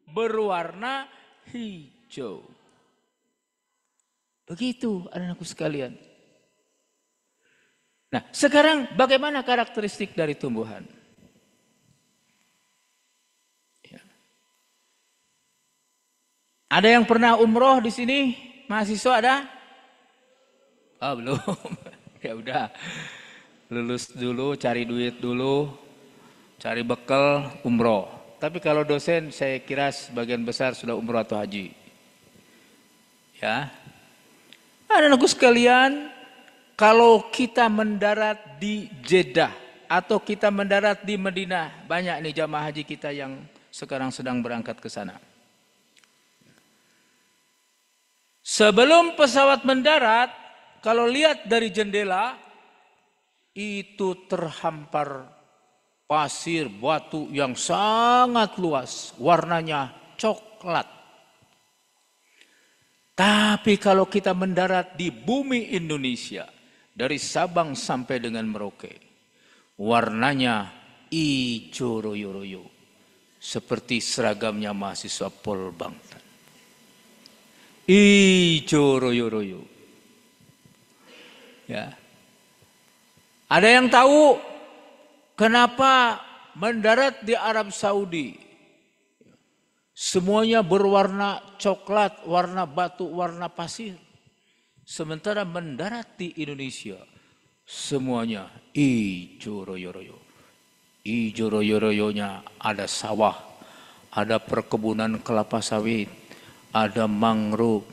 berwarna hijau. Begitu anak-anakku sekalian. Nah, sekarang bagaimana karakteristik dari tumbuhan? Ya. Ada yang pernah umroh di sini? Mahasiswa ada? Oh, belum. Ya udah. Lulus dulu, cari duit dulu, cari bekal, umroh. Tapi kalau dosen saya kira sebagian besar sudah umroh atau haji. Ya. Anak-anakku sekalian, kalau kita mendarat di Jeddah atau kita mendarat di Madinah, banyak nih jamaah haji kita yang sekarang sedang berangkat ke sana. Sebelum pesawat mendarat, kalau lihat dari jendela, itu terhampar pasir batu yang sangat luas, warnanya coklat. Tapi kalau kita mendarat di bumi Indonesia, dari Sabang sampai dengan Merauke, warnanya hijau royo-royo, seperti seragamnya mahasiswa Polbangtan. Hijau royo-royo. Ya. Ada yang tahu kenapa mendarat di Arab Saudi? Semuanya berwarna coklat, warna batu, warna pasir. Sementara mendarat di Indonesia, semuanya hijau royo-royo. Hijau royo-royonya ada sawah, ada perkebunan kelapa sawit, ada mangrove,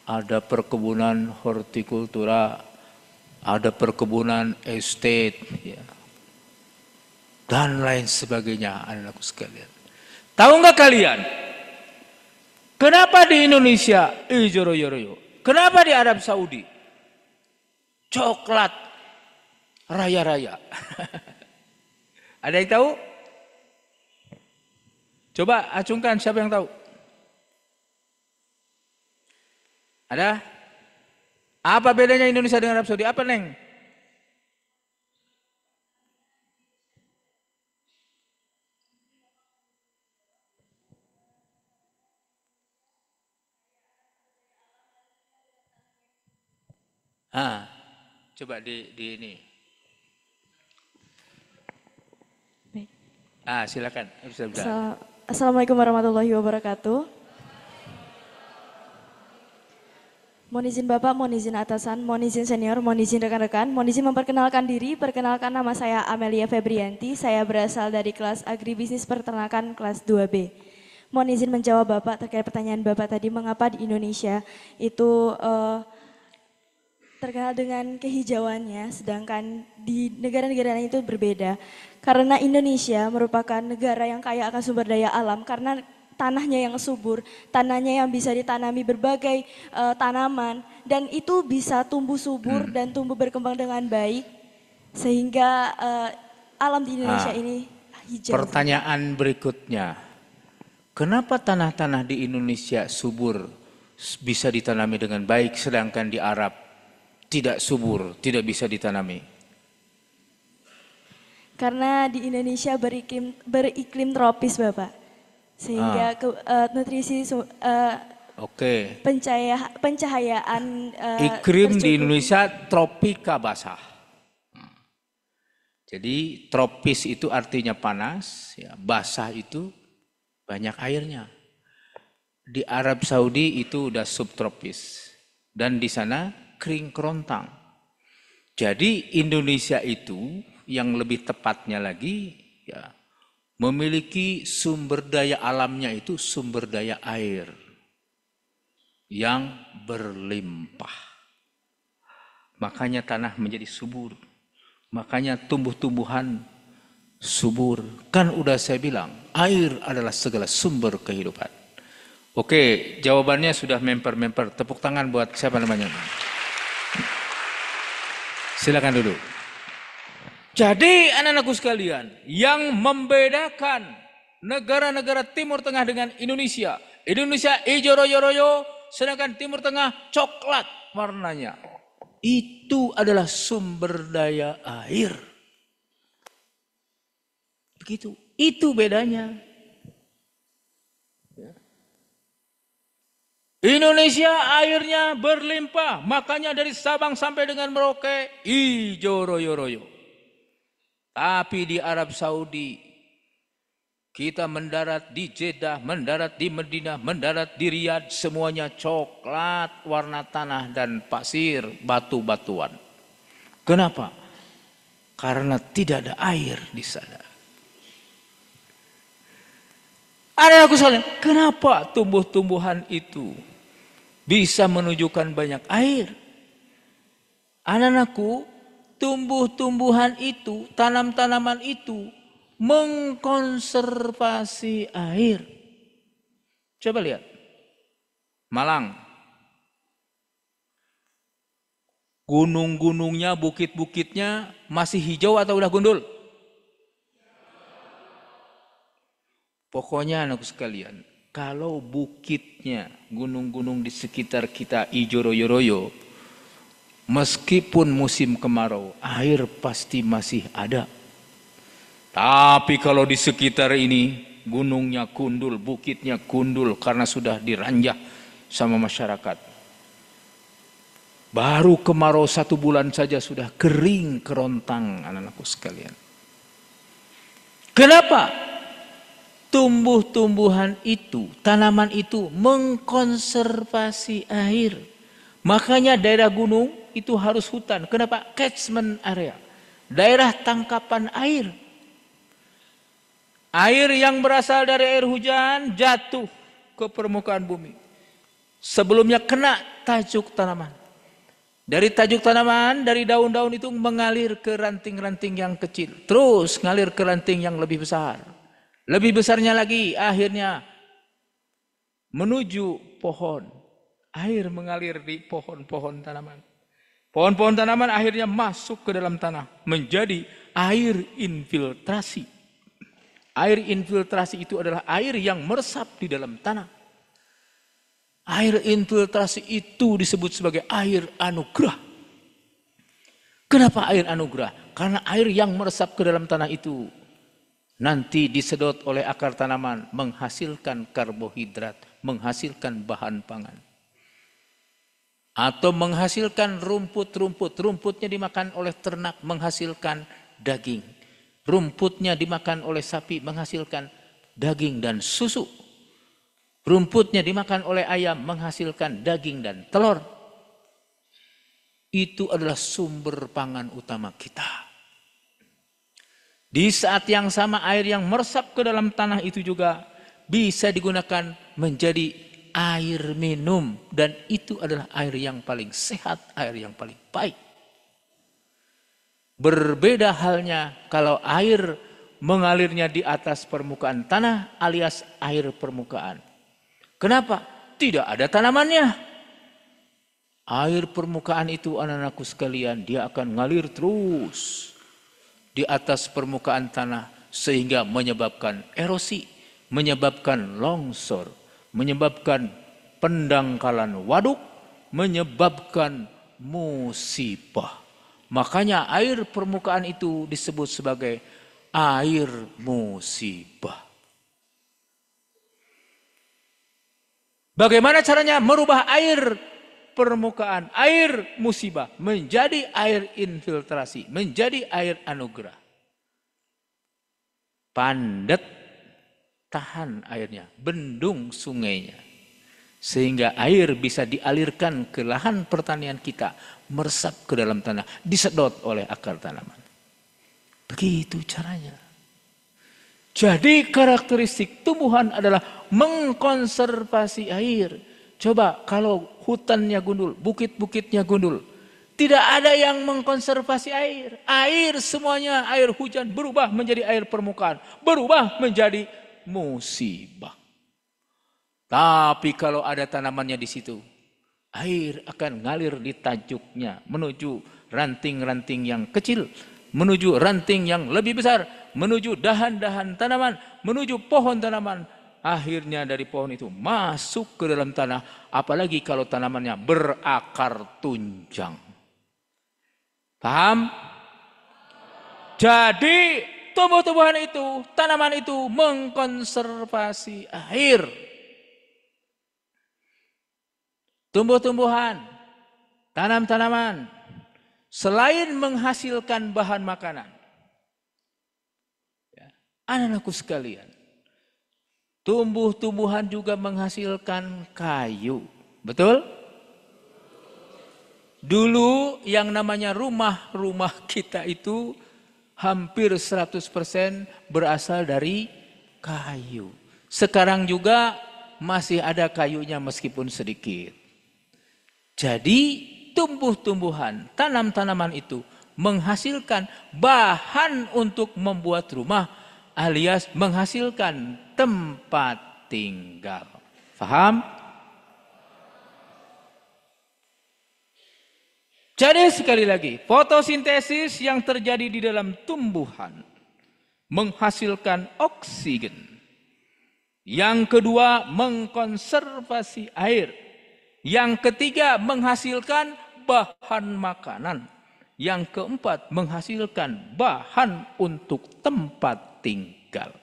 ada perkebunan hortikultura, ada perkebunan estate, ya, dan lain sebagainya, anak-anakku sekalian. Tahu nggak kalian? Kenapa di Indonesia hijau royo-royo? Kenapa di Arab Saudi coklat raya-raya? Ada yang tahu? Coba acungkan siapa yang tahu? Ada? Apa bedanya Indonesia dengan Arab Saudi? Apa, Neng? Ah, coba di ini. Baik. Silakan. Assalamualaikum warahmatullahi wabarakatuh. Mohon izin Bapak, mohon izin atasan, mohon izin senior, mohon izin rekan-rekan, mohon izin memperkenalkan diri. Perkenalkan, nama saya Amelia Febrianti, saya berasal dari kelas Agribisnis Peternakan kelas 2B. Mohon izin menjawab Bapak terkait pertanyaan Bapak tadi, mengapa di Indonesia itu terkenal dengan kehijauannya, sedangkan di negara-negara lain itu berbeda. Karena Indonesia merupakan negara yang kaya akan sumber daya alam, karena tanahnya yang subur, tanahnya yang bisa ditanami berbagai tanaman, dan itu bisa tumbuh subur dan tumbuh berkembang dengan baik, sehingga alam di Indonesia ini hijau. Pertanyaan berikutnya, kenapa tanah-tanah di Indonesia subur bisa ditanami dengan baik, sedangkan di Arab tidak subur, tidak bisa ditanami? Karena di Indonesia beriklim tropis, Bapak, sehingga nutrisi pencahayaan iklim di tercukupi. Indonesia tropika basah. Jadi tropis itu artinya panas, ya, basah itu banyak airnya. Di Arab Saudi itu udah subtropis dan di sana kering kerontang. Jadi Indonesia itu yang lebih tepatnya lagi, ya, memiliki sumber daya alamnya itu sumber daya air yang berlimpah. Makanya tanah menjadi subur. Makanya tumbuh-tumbuhan subur. Kan udah saya bilang, air adalah segala sumber kehidupan. Oke, jawabannya sudah memper-memper. Tepuk tangan buat siapa namanya? Silakan duduk. Jadi anak-anakku sekalian, yang membedakan negara-negara Timur Tengah dengan Indonesia, Indonesia hijau royo-royo, sedangkan Timur Tengah coklat warnanya. Itu adalah sumber daya air. Begitu, itu bedanya. Indonesia airnya berlimpah, makanya dari Sabang sampai dengan Merauke ijo royo-royo. Tapi di Arab Saudi kita mendarat di Jeddah, mendarat di Madinah, mendarat di Riyadh, semuanya coklat warna tanah dan pasir, batu-batuan. Kenapa? Karena tidak ada air di sana. Ada aku salah, kenapa tumbuh-tumbuhan itu bisa menunjukkan banyak air? Anak-anakku, tumbuh-tumbuhan itu, tanam-tanaman itu mengkonservasi air. Coba lihat. Malang. Gunung-gunungnya, bukit-bukitnya masih hijau atau udah gundul? Pokoknya anakku sekalian, kalau bukitnya, gunung-gunung di sekitar kita hijau royo-royo, meskipun musim kemarau, air pasti masih ada. Tapi kalau di sekitar ini, gunungnya gundul, bukitnya gundul karena sudah diranjah sama masyarakat. Baru kemarau 1 bulan saja sudah kering kerontang anak-anakku sekalian. Kenapa? Tumbuh-tumbuhan itu, tanaman itu mengkonservasi air. Makanya daerah gunung itu harus hutan. Kenapa? Catchment area. Daerah tangkapan air. Air yang berasal dari air hujan jatuh ke permukaan bumi. Sebelumnya kena tajuk tanaman. Dari tajuk tanaman, dari daun-daun itu mengalir ke ranting-ranting yang kecil. Terus ngalir ke ranting yang lebih besar. Lebih besarnya lagi akhirnya menuju pohon. Air mengalir di pohon-pohon tanaman. Pohon-pohon tanaman akhirnya masuk ke dalam tanah. Menjadi air infiltrasi. Air infiltrasi itu adalah air yang meresap di dalam tanah. Air infiltrasi itu disebut sebagai air anugerah. Kenapa air anugerah? Karena air yang meresap ke dalam tanah itu nanti disedot oleh akar tanaman, menghasilkan karbohidrat, menghasilkan bahan pangan. Atau menghasilkan rumput-rumput. Rumputnya dimakan oleh ternak, menghasilkan daging. Rumputnya dimakan oleh sapi, menghasilkan daging dan susu. Rumputnya dimakan oleh ayam, menghasilkan daging dan telur. Itu adalah sumber pangan utama kita. Di saat yang sama air yang meresap ke dalam tanah itu juga bisa digunakan menjadi air minum. Dan itu adalah air yang paling sehat, air yang paling baik. Berbeda halnya kalau air mengalirnya di atas permukaan tanah alias air permukaan. Kenapa? Tidak ada tanamannya. Air permukaan itu anak-anakku sekalian, dia akan ngalir terus di atas permukaan tanah sehingga menyebabkan erosi, menyebabkan longsor, menyebabkan pendangkalan waduk, menyebabkan musibah. Makanya air permukaan itu disebut sebagai air musibah. Bagaimana caranya merubah air permukaan, air musibah menjadi air infiltrasi, menjadi air anugerah? Pandet, tahan airnya, bendung sungainya. Sehingga air bisa dialirkan ke lahan pertanian kita, meresap ke dalam tanah, disedot oleh akar tanaman. Begitu caranya. Jadi karakteristik tumbuhan adalah mengkonservasi air. Coba kalau hutannya gundul, bukit-bukitnya gundul, tidak ada yang mengkonservasi air. Air semuanya, air hujan berubah menjadi air permukaan, berubah menjadi musibah. Tapi kalau ada tanamannya di situ, air akan ngalir di tajuknya menuju ranting-ranting yang kecil, menuju ranting yang lebih besar, menuju dahan-dahan tanaman, menuju pohon tanaman. Akhirnya dari pohon itu masuk ke dalam tanah, apalagi kalau tanamannya berakar tunjang. Paham? Jadi tumbuh-tumbuhan itu, tanaman itu mengkonservasi air. tumbuh-tumbuhan, tanam-tanaman, selain menghasilkan bahan makanan, ya, anak-anakku sekalian, tumbuh-tumbuhan juga menghasilkan kayu. Betul? Dulu yang namanya rumah-rumah kita itu hampir 100% berasal dari kayu. Sekarang juga masih ada kayunya meskipun sedikit. Jadi tumbuh-tumbuhan, tanam-tanaman itu menghasilkan bahan untuk membuat rumah alias menghasilkan tempat tinggal. Faham? Jadi sekali lagi, fotosintesis yang terjadi di dalam tumbuhan menghasilkan oksigen. Yang kedua, mengkonservasi air. Yang ketiga, menghasilkan bahan makanan. Yang keempat, menghasilkan bahan untuk tempat tinggal.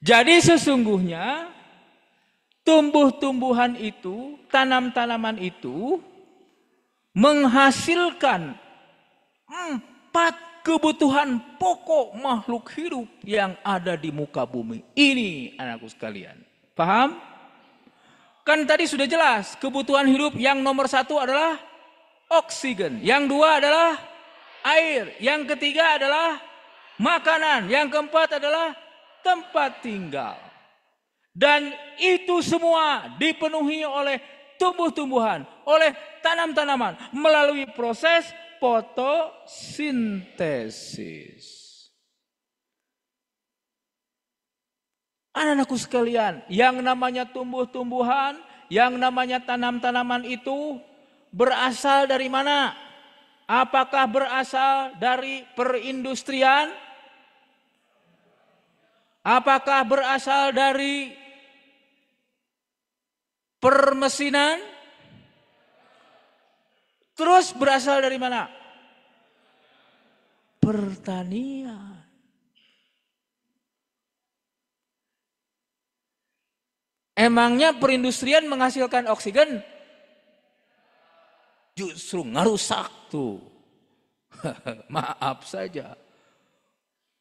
Jadi sesungguhnya tumbuh-tumbuhan itu, tanam-tanaman itu menghasilkan 4 kebutuhan pokok makhluk hidup yang ada di muka bumi ini, anakku sekalian. Paham? Kan tadi sudah jelas, kebutuhan hidup yang nomor 1 adalah oksigen, yang 2 adalah air, yang ketiga adalah makanan, yang keempat adalah tempat tinggal. Dan itu semua dipenuhi oleh tumbuh-tumbuhan, oleh tanam-tanaman melalui proses fotosintesis. Anak-anakku sekalian, yang namanya tumbuh-tumbuhan, yang namanya tanam-tanaman itu berasal dari mana? Apakah berasal dari perindustrian? Apakah berasal dari permesinan? Terus berasal dari mana? Pertanian. Emangnya perindustrian menghasilkan oksigen? Justru ngerusak tuh. Maaf saja.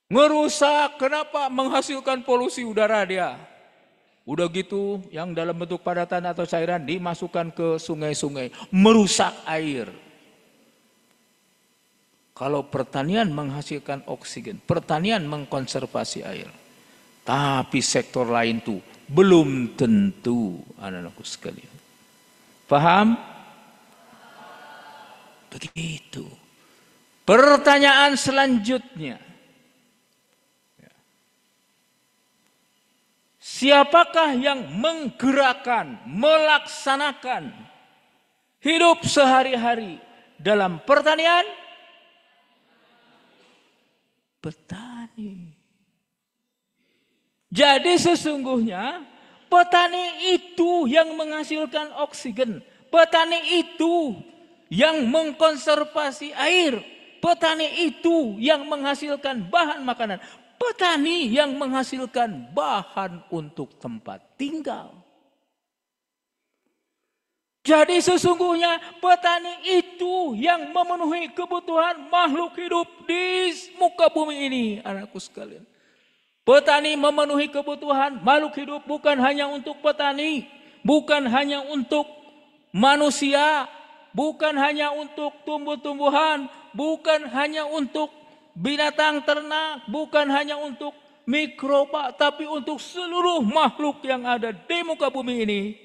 Ngerusak, kenapa? Menghasilkan polusi udara dia. Udah gitu yang dalam bentuk padatan atau cairan dimasukkan ke sungai-sungai. Merusak air. Kalau pertanian menghasilkan oksigen, pertanian mengkonservasi air. Tapi sektor lain tuh belum tentu, anak-anakku sekalian. Paham? Begitu. Pertanyaan selanjutnya. Siapakah yang menggerakkan, melaksanakan hidup sehari-hari dalam pertanian? Petani. Jadi sesungguhnya petani itu yang menghasilkan oksigen. Petani itu yang mengkonservasi air. Petani itu yang menghasilkan bahan makanan. Petani yang menghasilkan bahan untuk tempat tinggal. Jadi sesungguhnya petani itu yang memenuhi kebutuhan makhluk hidup di muka bumi ini, anakku sekalian. Petani memenuhi kebutuhan makhluk hidup bukan hanya untuk petani, bukan hanya untuk manusia, bukan hanya untuk tumbuh-tumbuhan, bukan hanya untuk binatang ternak, bukan hanya untuk mikroba, tapi untuk seluruh makhluk yang ada di muka bumi ini.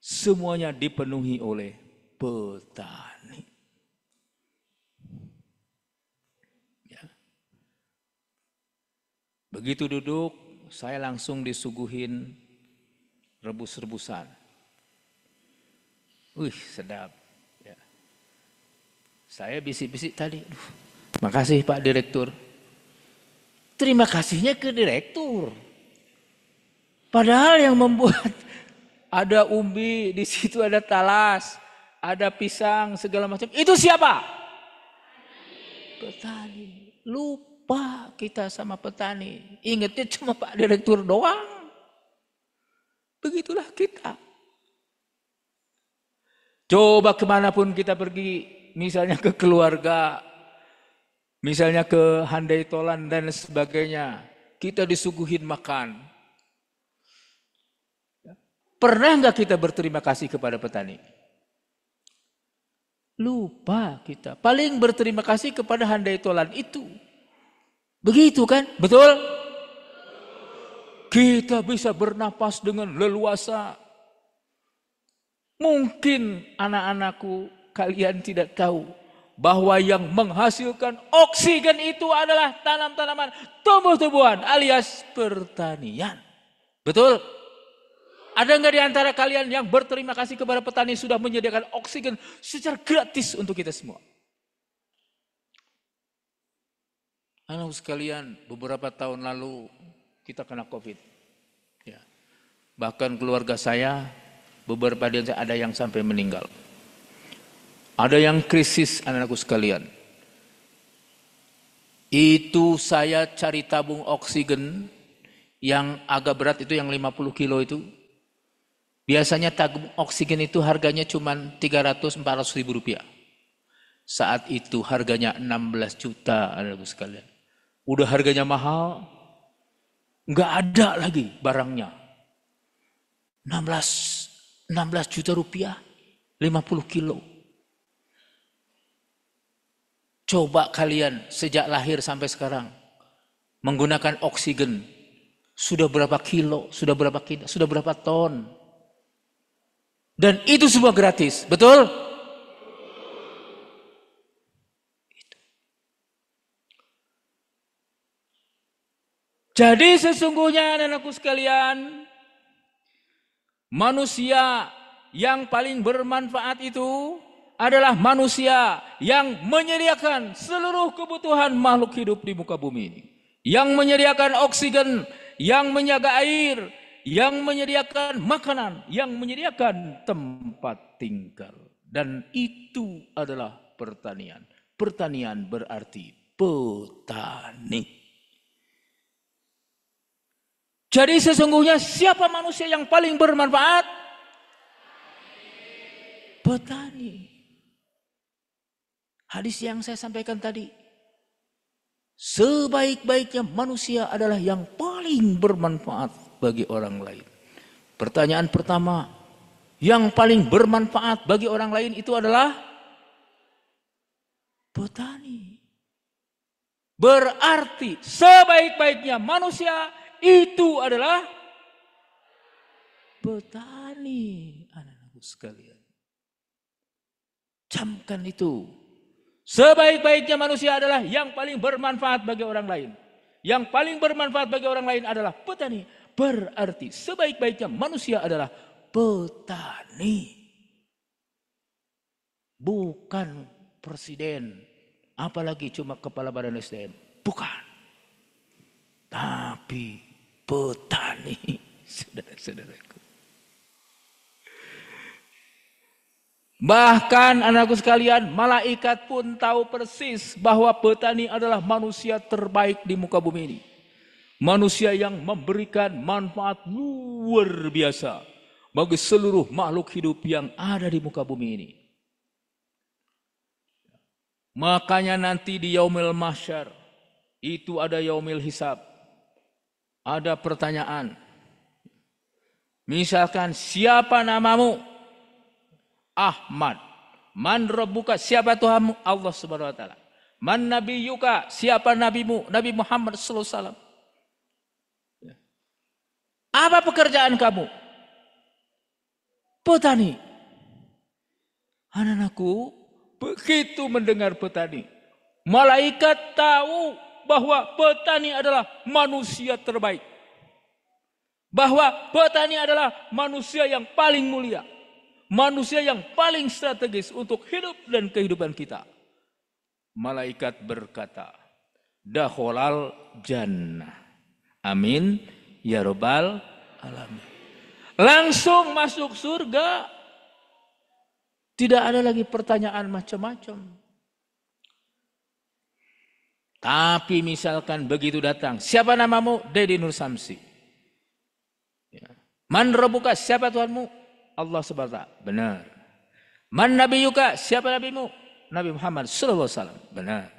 Semuanya dipenuhi oleh petani. Ya. Begitu duduk, saya langsung disuguhin rebus-rebusan. Wih, sedap. Ya. Saya bisik-bisik tadi. Makasih Pak Direktur. Terima kasihnya ke Direktur. Padahal yang membuat ada umbi, di situ ada talas, ada pisang, segala macam. Itu siapa? Petani. Lupa kita sama petani. Ingatnya cuma Pak Direktur doang. Begitulah kita. Coba kemanapun kita pergi, misalnya ke keluarga, misalnya ke handai tolan dan sebagainya, kita disuguhin makan. Pernah nggak kita berterima kasih kepada petani? Lupa kita. Paling berterima kasih kepada handai tolan itu. Begitu kan? Betul? Kita bisa bernapas dengan leluasa. Mungkin anak-anakku kalian tidak tahu bahwa yang menghasilkan oksigen itu adalah tanam-tanaman, tumbuh-tumbuhan alias pertanian. Betul? Ada nggak di antara kalian yang berterima kasih kepada petani sudah menyediakan oksigen secara gratis untuk kita semua? Anak sekalian, beberapa tahun lalu kita kena COVID. Ya. Bahkan keluarga saya, beberapa dari saya ada yang sampai meninggal. Ada yang krisis anak-anakku sekalian. Itu saya cari tabung oksigen yang agak berat itu yang 50 kilo itu. Biasanya tabung oksigen itu harganya cuma 300-400 ribu rupiah. Saat itu harganya 16 juta anak-anakku sekalian. Udah harganya mahal, nggak ada lagi barangnya. 16 juta rupiah, 50 kilo. Coba kalian sejak lahir sampai sekarang menggunakan oksigen. Sudah berapa kilo, sudah berapa ton. Dan itu semua gratis, betul? Jadi sesungguhnya anak-anakku sekalian, manusia yang paling bermanfaat itu adalah manusia yang menyediakan seluruh kebutuhan makhluk hidup di muka bumi ini. Yang menyediakan oksigen, yang menjaga air, yang menyediakan makanan, yang menyediakan tempat tinggal. Dan itu adalah pertanian. Pertanian berarti petani. Jadi sesungguhnya siapa manusia yang paling bermanfaat? Petani. Hadis yang saya sampaikan tadi. Sebaik-baiknya manusia adalah yang paling bermanfaat bagi orang lain. Pertanyaan pertama, yang paling bermanfaat bagi orang lain itu adalah petani. Berarti sebaik-baiknya manusia itu adalah petani, anak-anakku sekalian. Camkan itu. Sebaik-baiknya manusia adalah yang paling bermanfaat bagi orang lain. Yang paling bermanfaat bagi orang lain adalah petani. Berarti sebaik-baiknya manusia adalah petani. Bukan presiden, apalagi cuma kepala badan SDM. Bukan. Tapi petani, saudara-saudaraku. Bahkan anakku sekalian, malaikat pun tahu persis bahwa petani adalah manusia terbaik di muka bumi ini. Manusia yang memberikan manfaat luar biasa bagi seluruh makhluk hidup yang ada di muka bumi ini. Makanya nanti di Yaumil Mahsyar itu ada Yaumil Hisab. Ada pertanyaan. Misalkan siapa namamu? Ahmad. Man rabbuka? Siapa Tuhanmu? Allah Subhanahu wa taala. Man nabiyuka? Siapa nabimu? Nabi Muhammad sallallahu alaihi wasallam. Apa pekerjaan kamu? Petani. Anak-anakku, begitu mendengar petani, malaikat tahu bahwa petani adalah manusia terbaik. Bahwa petani adalah manusia yang paling mulia. Manusia yang paling strategis untuk hidup dan kehidupan kita. Malaikat berkata, dakhalal jannah. Amin ya rabbal alamin. Langsung masuk surga. Tidak ada lagi pertanyaan macam-macam. Tapi misalkan begitu datang, siapa namamu? Dedi Nur Samsi. Ya. Man rabbuka, siapa Tuhanmu? Allah Subhanahu wa ta'ala. Benar. Man nabiyuka, siapa nabimu? Nabi Muhammad sallallahu alaihi wasallam. Benar.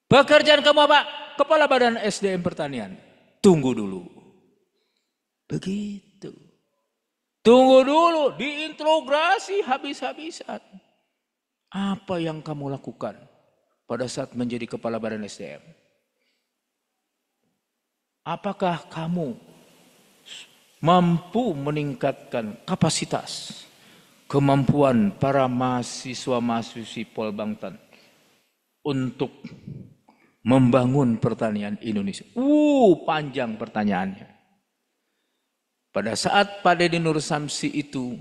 Pekerjaan kamu apa? Kepala Badan SDM Pertanian. Tunggu dulu. Begitu. Tunggu dulu, diintrogasi habis-habisan. Apa yang kamu lakukan pada saat menjadi kepala Badan SDM? Apakah kamu mampu meningkatkan kapasitas, kemampuan para mahasiswa-mahasiswi Polbangtan untuk membangun pertanian Indonesia? Panjang pertanyaannya. Pada saat Pak Deddy Nur Samsi itu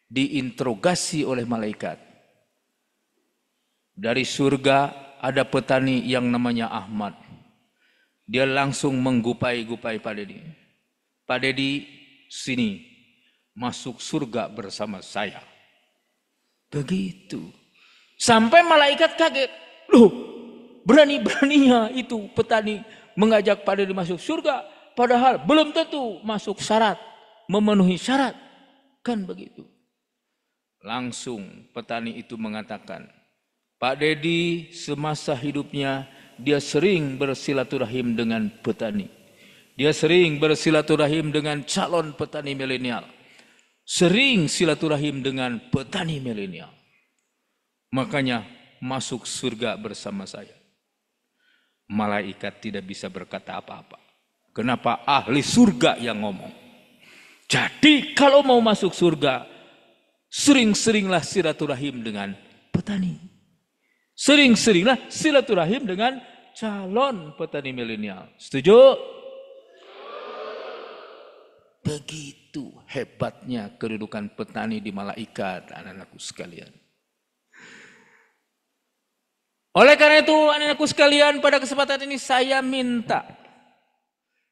diinterogasi oleh malaikat, dari surga ada petani yang namanya Ahmad. Dia langsung menggupai-gupai Pak Deddy. Pak Deddy, sini, masuk surga bersama saya. Begitu. Sampai malaikat kaget. Loh, berani-beraninya itu petani mengajak Pak Deddy masuk surga. Padahal belum tentu masuk syarat, memenuhi syarat. Kan begitu. Langsung petani itu mengatakan, Pak Deddy semasa hidupnya dia sering bersilaturahim dengan petani. Dia sering bersilaturahim dengan calon petani milenial. Sering silaturahim dengan petani milenial. Makanya masuk surga bersama saya. Malaikat tidak bisa berkata apa-apa. Kenapa ahli surga yang ngomong? Jadi kalau mau masuk surga, sering-seringlah silaturahim dengan petani. Sering-seringlah silaturahim dengan calon petani milenial. Setuju? Begitu hebatnya kedudukan petani di malaikat, anak-anakku sekalian. Oleh karena itu, anak-anakku sekalian, pada kesempatan ini saya minta,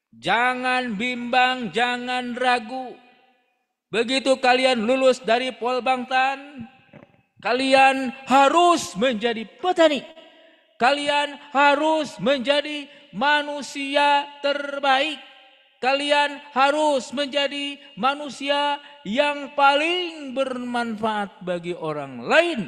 jangan bimbang, jangan ragu. Begitu kalian lulus dari Polbangtan, kalian harus menjadi petani. Kalian harus menjadi manusia terbaik. Kalian harus menjadi manusia yang paling bermanfaat bagi orang lain.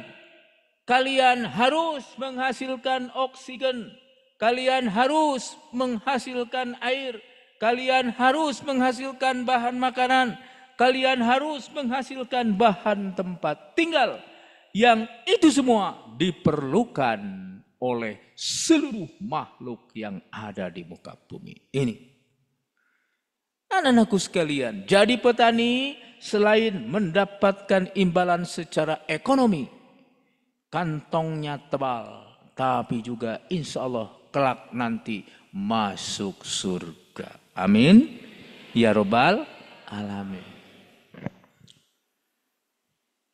Kalian harus menghasilkan oksigen. Kalian harus menghasilkan air. Kalian harus menghasilkan bahan makanan. Kalian harus menghasilkan bahan tempat tinggal. Yang itu semua diperlukan oleh seluruh makhluk yang ada di muka bumi ini. Anak-anakku sekalian, jadi petani selain mendapatkan imbalan secara ekonomi, kantongnya tebal, tapi juga insya Allah kelak nanti masuk surga. Amin. Ya Rabbal Alamin.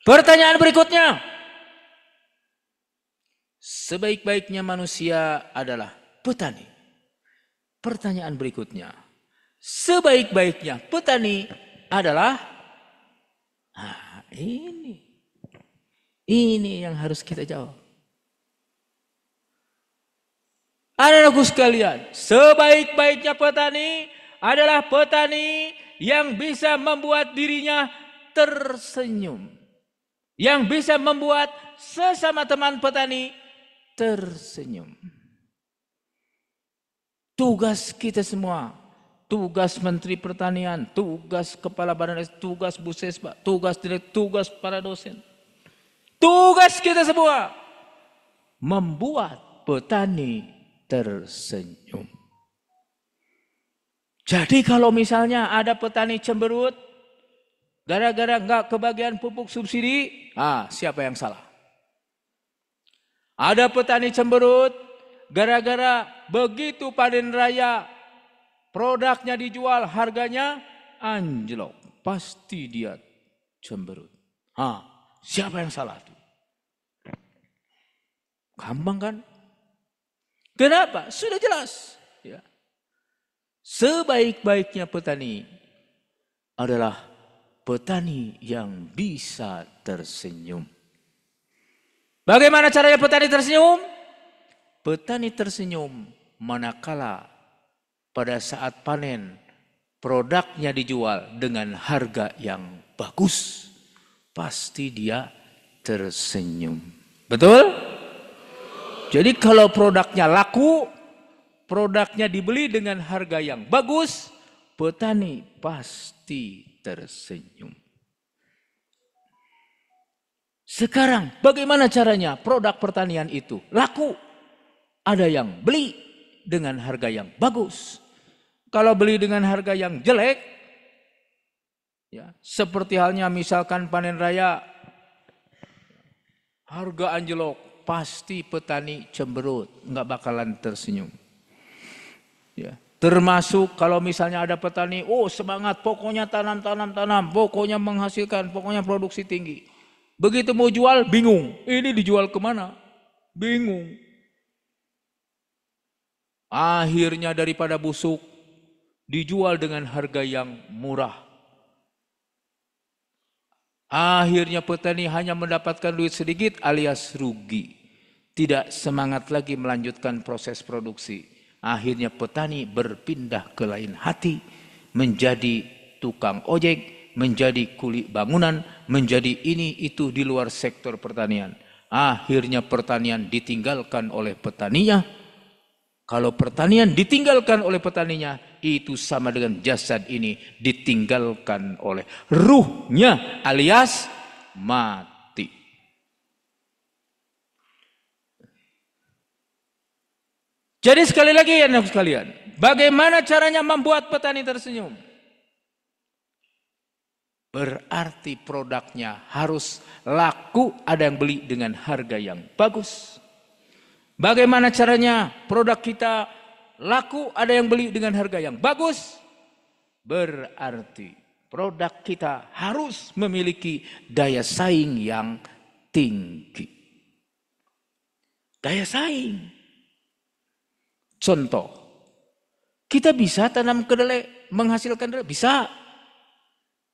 Pertanyaan berikutnya. Sebaik-baiknya manusia adalah petani. Pertanyaan berikutnya. Sebaik-baiknya petani adalah ini yang harus kita jawab. Anak-anakku sekalian, sebaik-baiknya petani adalah petani yang bisa membuat dirinya tersenyum. Yang bisa membuat sesama teman petani tersenyum. Tugas kita semua, tugas Menteri Pertanian, tugas Kepala Badan, tugas Bu Sesba, tugas direktur, tugas para dosen. Tugas kita semua membuat petani tersenyum. Jadi kalau misalnya ada petani cemberut gara-gara enggak kebagian pupuk subsidi, siapa yang salah? Ada petani cemberut gara-gara begitu panen raya produknya dijual harganya anjlok, pasti dia cemberut. Siapa yang salah tuh? Gampang kan? Kenapa? Sudah jelas. Ya. Sebaik-baiknya petani adalah petani yang bisa tersenyum. Bagaimana caranya petani tersenyum? Petani tersenyum manakala pada saat panen produknya dijual dengan harga yang bagus, pasti dia tersenyum. Betul? Jadi kalau produknya laku, produknya dibeli dengan harga yang bagus, petani pasti tersenyum. Sekarang bagaimana caranya produk pertanian itu laku? Ada yang beli dengan harga yang bagus. Kalau beli dengan harga yang jelek, ya, seperti halnya misalkan panen raya, harga anjlok, pasti petani cemberut, nggak bakalan tersenyum. Ya. Termasuk kalau misalnya ada petani, oh semangat, pokoknya tanam, pokoknya menghasilkan, pokoknya produksi tinggi. Begitu mau jual, bingung. Ini dijual kemana? Bingung. Akhirnya daripada busuk, dijual dengan harga yang murah. Akhirnya petani hanya mendapatkan duit sedikit alias rugi. Tidak semangat lagi melanjutkan proses produksi. Akhirnya petani berpindah ke lain hati, menjadi tukang ojek, menjadi kuli bangunan, menjadi ini itu di luar sektor pertanian. Akhirnya pertanian ditinggalkan oleh petaninya. Kalau pertanian ditinggalkan oleh petaninya, itu sama dengan jasad ini ditinggalkan oleh ruhnya alias mati. Jadi sekali lagi anak sekalian, bagaimana caranya membuat petani tersenyum? Berarti produknya harus laku, ada yang beli dengan harga yang bagus. Bagaimana caranya produk kita laku, ada yang beli dengan harga yang bagus? Berarti produk kita harus memiliki daya saing yang tinggi. Daya saing. Contoh, kita bisa tanam kedelai, menghasilkan kedelai? Bisa.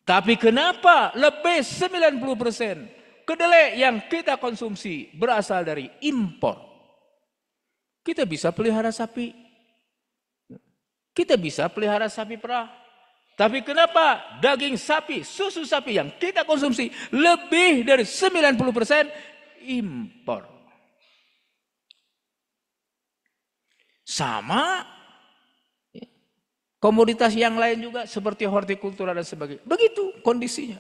Tapi kenapa lebih 90% kedelai yang kita konsumsi berasal dari impor? Kita bisa pelihara sapi. Kita bisa pelihara sapi perah. Tapi kenapa daging sapi, susu sapi yang kita konsumsi lebih dari 90% impor? Sama komoditas yang lain juga seperti hortikultura dan sebagainya. Begitu kondisinya.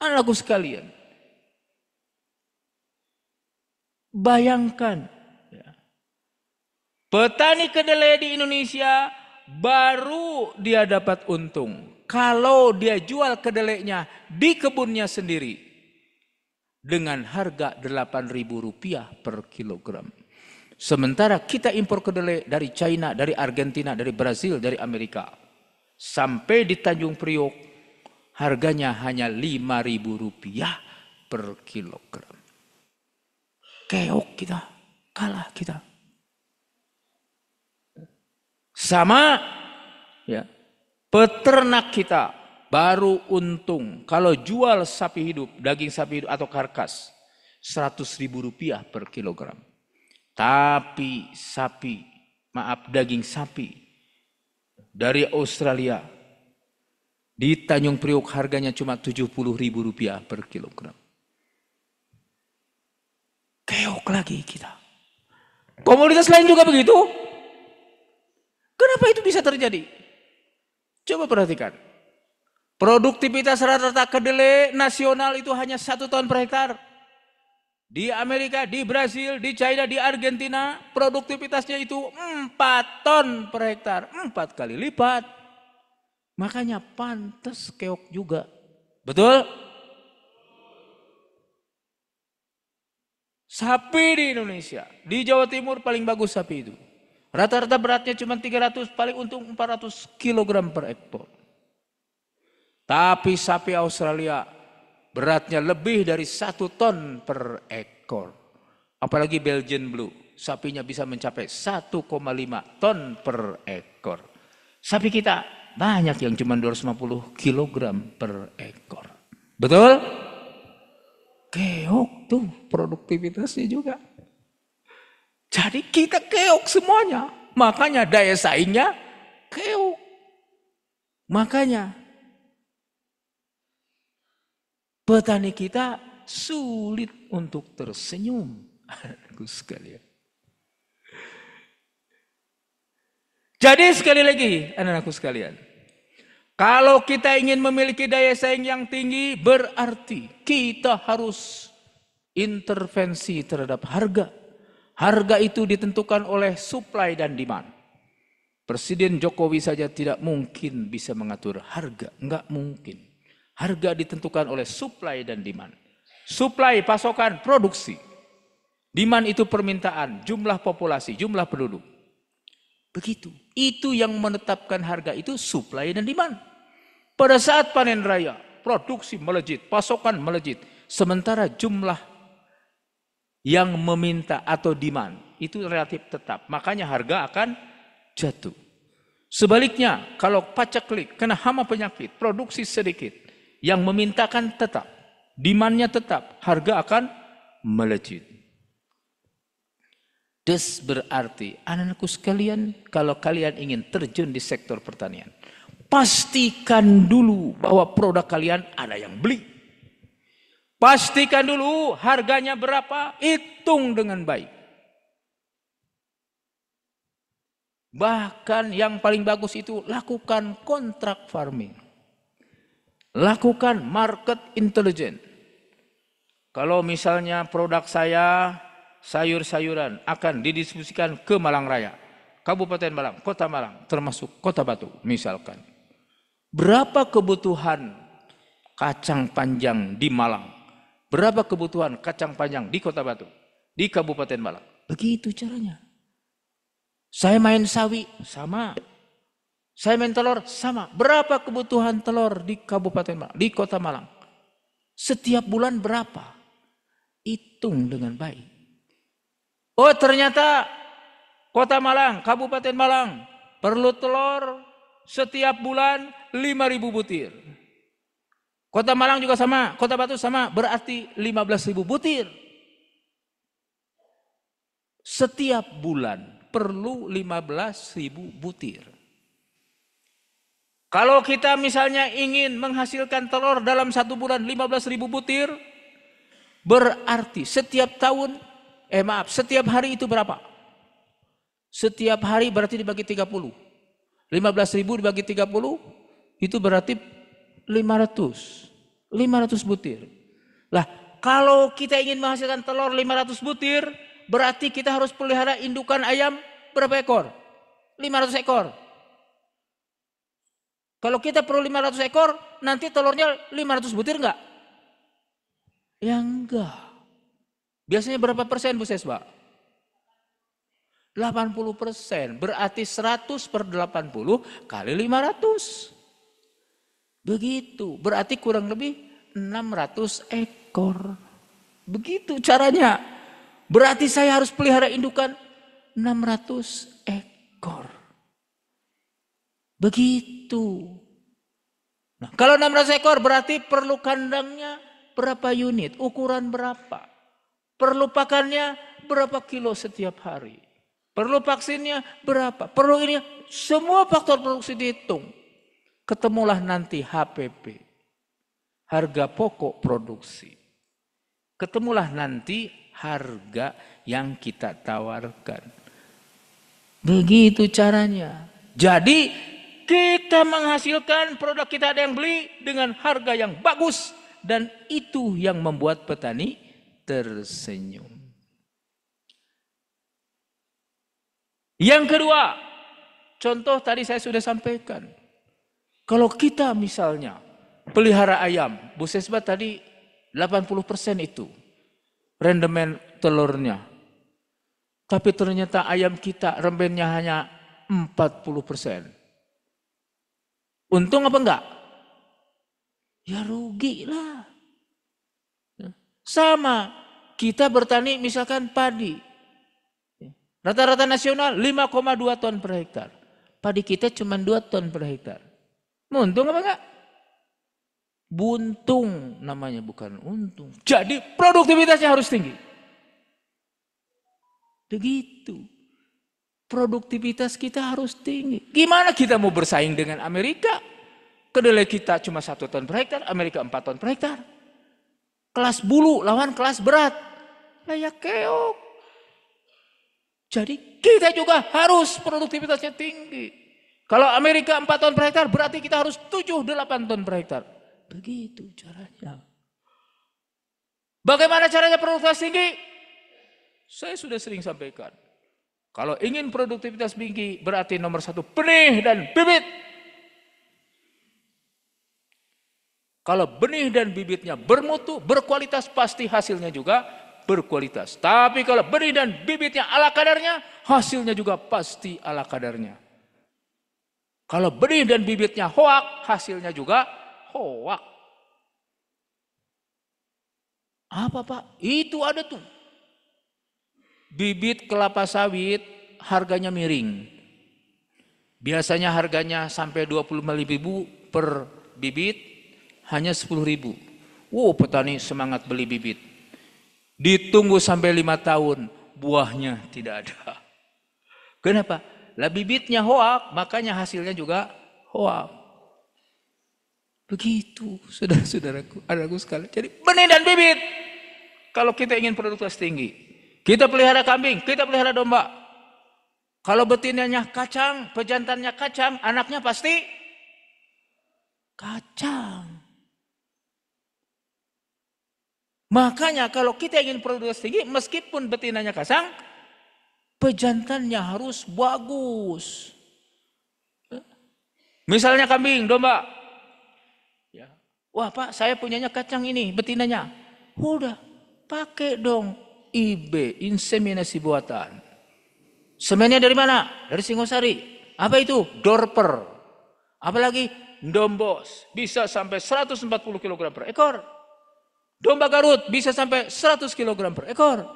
Anakku sekalian, bayangkan ya, petani kedelai di Indonesia baru dia dapat untung kalau dia jual kedelainya di kebunnya sendiri dengan harga Rp8.000 per kilogram. Sementara kita impor kedelai dari China, dari Argentina, dari Brazil, dari Amerika. Sampai di Tanjung Priok, harganya hanya Rp5.000 per kilogram. Keok kita, kalah kita. Sama ya, peternak kita baru untung kalau jual sapi hidup, daging sapi hidup atau karkas Rp100.000 per kilogram. Tapi daging sapi dari Australia di Tanjung Priok harganya cuma Rp70.000 per kilogram. Keok lagi kita. Komoditas lain juga begitu. Kenapa itu bisa terjadi? Coba perhatikan. Produktivitas rata-rata kedelai nasional itu hanya 1 ton per hektar. Di Amerika, di Brazil, di China, di Argentina, produktivitasnya itu 4 ton per hektar. 4 kali lipat. Makanya pantas keok juga. Betul? Sapi di Indonesia, di Jawa Timur paling bagus sapi itu. Rata-rata beratnya cuma 300, paling untung 400 kg per ekor. Tapi sapi Australia beratnya lebih dari 1 ton per ekor. Apalagi Belgian Blue, sapinya bisa mencapai 1,5 ton per ekor. Sapi kita banyak yang cuma 250 kg per ekor. Betul? Keok tuh produktivitasnya juga. Jadi kita keok semuanya. Makanya daya saingnya keok. Makanya petani kita sulit untuk tersenyum. Anakku sekalian. Jadi sekali lagi anak-anakku sekalian. Kalau kita ingin memiliki daya saing yang tinggi, berarti kita harus intervensi terhadap harga. Harga itu ditentukan oleh supply dan demand. Presiden Jokowi saja tidak mungkin bisa mengatur harga, enggak mungkin. Harga ditentukan oleh supply dan demand. Supply pasokan produksi. Demand itu permintaan, jumlah populasi, jumlah penduduk. Begitu. Itu yang menetapkan harga itu supply dan demand. Pada saat panen raya, produksi melejit, pasokan melejit. Sementara jumlah yang meminta atau demand itu relatif tetap. Makanya harga akan jatuh. Sebaliknya, kalau paceklik, kena hama penyakit, produksi sedikit, yang memintakan tetap, demandnya tetap, harga akan melejit. Des berarti, anak-anakku sekalian, kalau kalian ingin terjun di sektor pertanian, pastikan dulu bahwa produk kalian ada yang beli. Pastikan dulu harganya berapa, hitung dengan baik. Bahkan yang paling bagus itu lakukan kontrak farming. Lakukan market intelligence. Kalau misalnya produk saya sayur-sayuran akan didistribusikan ke Malang Raya, Kabupaten Malang, Kota Malang, termasuk Kota Batu misalkan. Berapa kebutuhan kacang panjang di Malang? Berapa kebutuhan kacang panjang di Kota Batu? Di Kabupaten Malang. Begitu caranya. Saya main sawi, sama. Saya main telur, sama. Berapa kebutuhan telur di Kabupaten Malang, di Kota Malang? Setiap bulan berapa? Hitung dengan baik. Oh ternyata Kota Malang, Kabupaten Malang perlu telur setiap bulan 5.000 butir. Kota Malang juga sama, Kota Batu sama, berarti 15.000 butir. Setiap bulan perlu 15.000 butir. Kalau kita misalnya ingin menghasilkan telur dalam satu bulan 15.000 butir, berarti setiap tahun, setiap hari itu berapa? Setiap hari berarti dibagi 30. 15.000 dibagi 30, itu berarti 500 butir. Lah, kalau kita ingin menghasilkan telur 500 butir, berarti kita harus pelihara indukan ayam berapa ekor? 500 ekor. Kalau kita perlu 500 ekor, nanti telurnya 500 butir enggak? Ya enggak. Biasanya berapa persen Bu Sesba? 80%. Berarti 100 per 80 kali 500. Begitu. Berarti kurang lebih 600 ekor. Begitu caranya. Berarti saya harus pelihara indukan 600 ekor. Begitu. Nah, kalau 600 ekor berarti perlu kandangnya berapa unit, ukuran berapa. Perlu pakannya berapa kilo setiap hari. Perlu vaksinnya berapa. Perlu ini, semua faktor produksi dihitung. Ketemulah nanti HPP. Harga pokok produksi. Ketemulah nanti harga yang kita tawarkan. Begitu caranya. Jadi kita menghasilkan produk kita ada yang beli dengan harga yang bagus. Dan itu yang membuat petani tersenyum. Yang kedua, contoh tadi saya sudah sampaikan. Kalau kita misalnya pelihara ayam, Bu Sesba tadi 80% itu rendemen telurnya. Tapi ternyata ayam kita rembennya hanya 40%. Untung apa enggak? Ya rugi lah. Sama, kita bertani misalkan padi. Rata-rata nasional 5,2 ton per hektar. Padi kita cuma 2 ton per hektar. Untung apa enggak? Buntung namanya, bukan untung. Jadi produktivitasnya harus tinggi. Begitu. Produktivitas kita harus tinggi. Gimana kita mau bersaing dengan Amerika? Kedelai kita cuma 1 ton per hektar, Amerika 4 ton per hektar. Kelas bulu lawan kelas berat. Layak keok. Jadi kita juga harus produktivitasnya tinggi. Kalau Amerika 4 ton per hektar, berarti kita harus 7-8 ton per hektar. Begitu caranya. Bagaimana caranya produktivitas tinggi? Saya sudah sering sampaikan. Kalau ingin produktivitas tinggi, berarti nomor 1 benih dan bibit. Kalau benih dan bibitnya bermutu, berkualitas, pasti hasilnya juga berkualitas. Tapi kalau benih dan bibitnya ala kadarnya, hasilnya juga pasti ala kadarnya. Kalau benih dan bibitnya hoak, hasilnya juga hoak. Apa Pak? Itu ada tuh. Bibit kelapa sawit harganya miring. Biasanya harganya sampai 25.000 per bibit. Hanya 10.000. Wow, petani semangat beli bibit. Ditunggu sampai 5 tahun, buahnya tidak ada. Kenapa? Lah bibitnya hoak, makanya hasilnya juga hoak. Begitu, saudara-saudaraku, anakku sekalian. Jadi benih dan bibit. Kalau kita ingin produktivitas tinggi, kita pelihara kambing, kita pelihara domba. Kalau betinanya kacang, pejantannya kacang, anaknya pasti kacang. Makanya kalau kita ingin produktivitas tinggi, meskipun betinanya kacang, pejantannya harus bagus. Misalnya kambing, domba. Ya. Wah Pak, saya punyanya kacang ini, betinanya. Udah, pakai dong IB, inseminasi buatan. Semennya dari mana? Dari Singosari. Apa itu? Dorper. Apalagi dombos, bisa sampai 140 kg per ekor. Domba Garut bisa sampai 100 kg per ekor.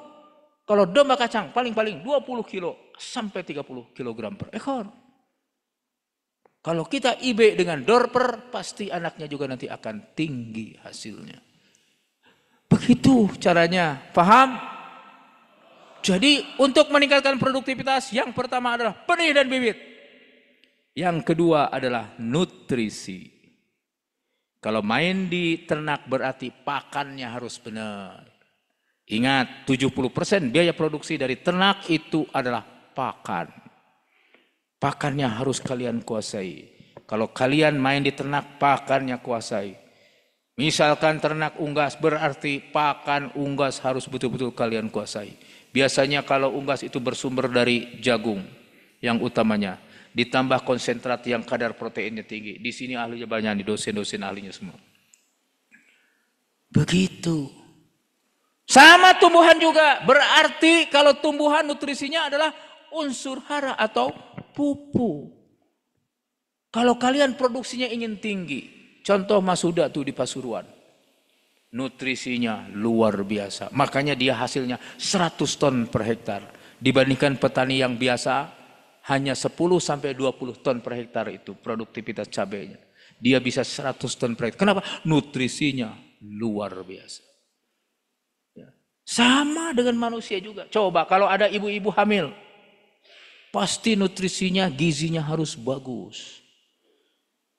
Kalau domba kacang paling-paling 20 kg sampai 30 kg per ekor. Kalau kita IB dengan dorper, pasti anaknya juga nanti akan tinggi hasilnya. Begitu caranya, paham? Jadi untuk meningkatkan produktivitas, yang pertama adalah benih dan bibit. Yang kedua adalah nutrisi. Kalau main di ternak berarti pakannya harus benar. Ingat, 70% biaya produksi dari ternak itu adalah pakan. Pakannya harus kalian kuasai. Kalau kalian main di ternak, pakannya kuasai. Misalkan ternak unggas, berarti pakan unggas harus betul-betul kalian kuasai. Biasanya kalau unggas itu bersumber dari jagung yang utamanya. Ditambah konsentrat yang kadar proteinnya tinggi. Di sini ahlinya banyak, di dosen-dosen ahlinya semua. Begitu. Sama tumbuhan juga. Berarti kalau tumbuhan nutrisinya adalah unsur hara atau pupuk. Kalau kalian produksinya ingin tinggi. Contoh Masuda tuh di Pasuruan. Nutrisinya luar biasa. Makanya dia hasilnya 100 ton per hektar. Dibandingkan petani yang biasa, hanya 10-20 ton per hektar itu produktivitas cabainya. Dia bisa 100 ton per hektar. Kenapa? Nutrisinya luar biasa. Ya. Sama dengan manusia juga. Coba kalau ada ibu-ibu hamil, pasti nutrisinya, gizinya harus bagus.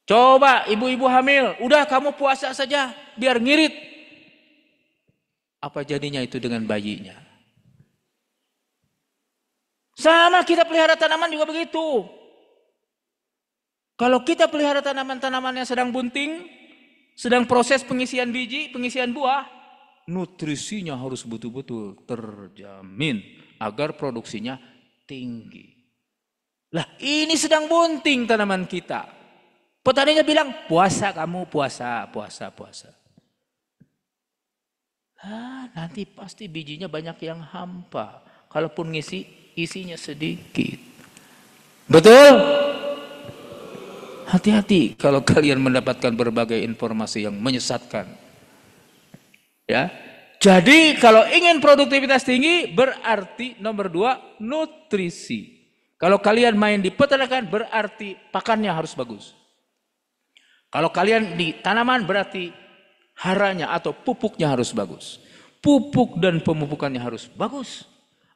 Coba ibu-ibu hamil, udah kamu puasa saja, biar ngirit. Apa jadinya itu dengan bayinya? Sama kita pelihara tanaman juga begitu. Kalau kita pelihara tanaman-tanaman yang sedang bunting, sedang proses pengisian biji, pengisian buah, nutrisinya harus betul-betul terjamin agar produksinya tinggi. Lah ini sedang bunting tanaman kita. Petaninya bilang, puasa kamu, puasa. Nanti pasti bijinya banyak yang hampa. Kalaupun isinya sedikit. Betul? Hati-hati kalau kalian mendapatkan berbagai informasi yang menyesatkan. Ya. Jadi kalau ingin produktivitas tinggi berarti nomor 2 nutrisi. Kalau kalian main di peternakan berarti pakannya harus bagus. Kalau kalian di tanaman berarti haranya atau pupuknya harus bagus. Pupuk dan pemupukannya harus bagus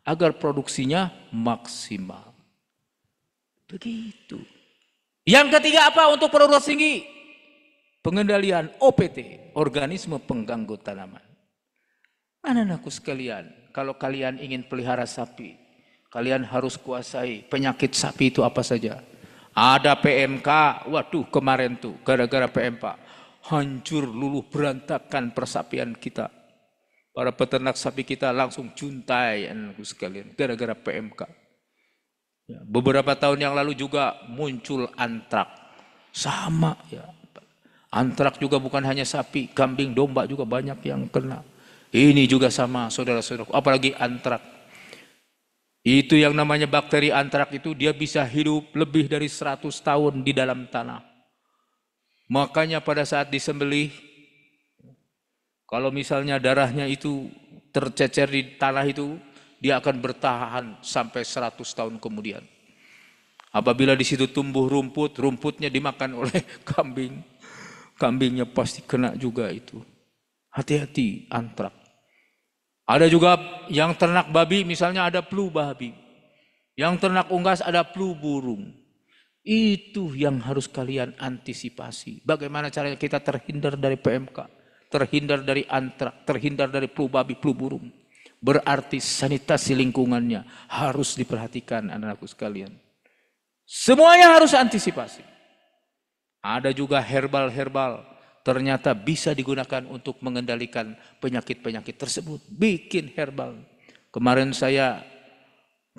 agar produksinya maksimal. Begitu. Yang ketiga apa untuk produktivitas tinggi? pengendalian OPT, organisme pengganggu tanaman. Anak-anakku sekalian, kalau kalian ingin pelihara sapi, kalian harus kuasai penyakit sapi itu apa saja. Ada PMK, waduh kemarin tuh gara-gara PMK, hancur luluh berantakan persapian kita. Para peternak sapi kita langsung juntai anak-anakku sekalian, gara-gara PMK. Ya, beberapa tahun yang lalu juga muncul antrak, sama ya. Antrak juga bukan hanya sapi, kambing, domba juga banyak yang kena. Ini juga sama saudara-saudara, apalagi antrak. Itu yang namanya bakteri antrak itu dia bisa hidup lebih dari 100 tahun di dalam tanah. Makanya pada saat disembelih, kalau misalnya darahnya itu tercecer di tanah itu, dia akan bertahan sampai 100 tahun kemudian. Apabila di situ tumbuh rumput, rumputnya dimakan oleh kambing. Kambingnya pasti kena juga itu. Hati-hati antrak. Ada juga yang ternak babi, misalnya ada flu babi. Yang ternak unggas ada flu burung. Itu yang harus kalian antisipasi. Bagaimana caranya kita terhindar dari PMK, terhindar dari antrak, terhindar dari flu babi, flu burung. Berarti sanitasi lingkungannya harus diperhatikan anak-anakku sekalian. Semuanya harus antisipasi. Ada juga herbal-herbal. Ternyata bisa digunakan untuk mengendalikan penyakit-penyakit tersebut. Bikin herbal. Kemarin saya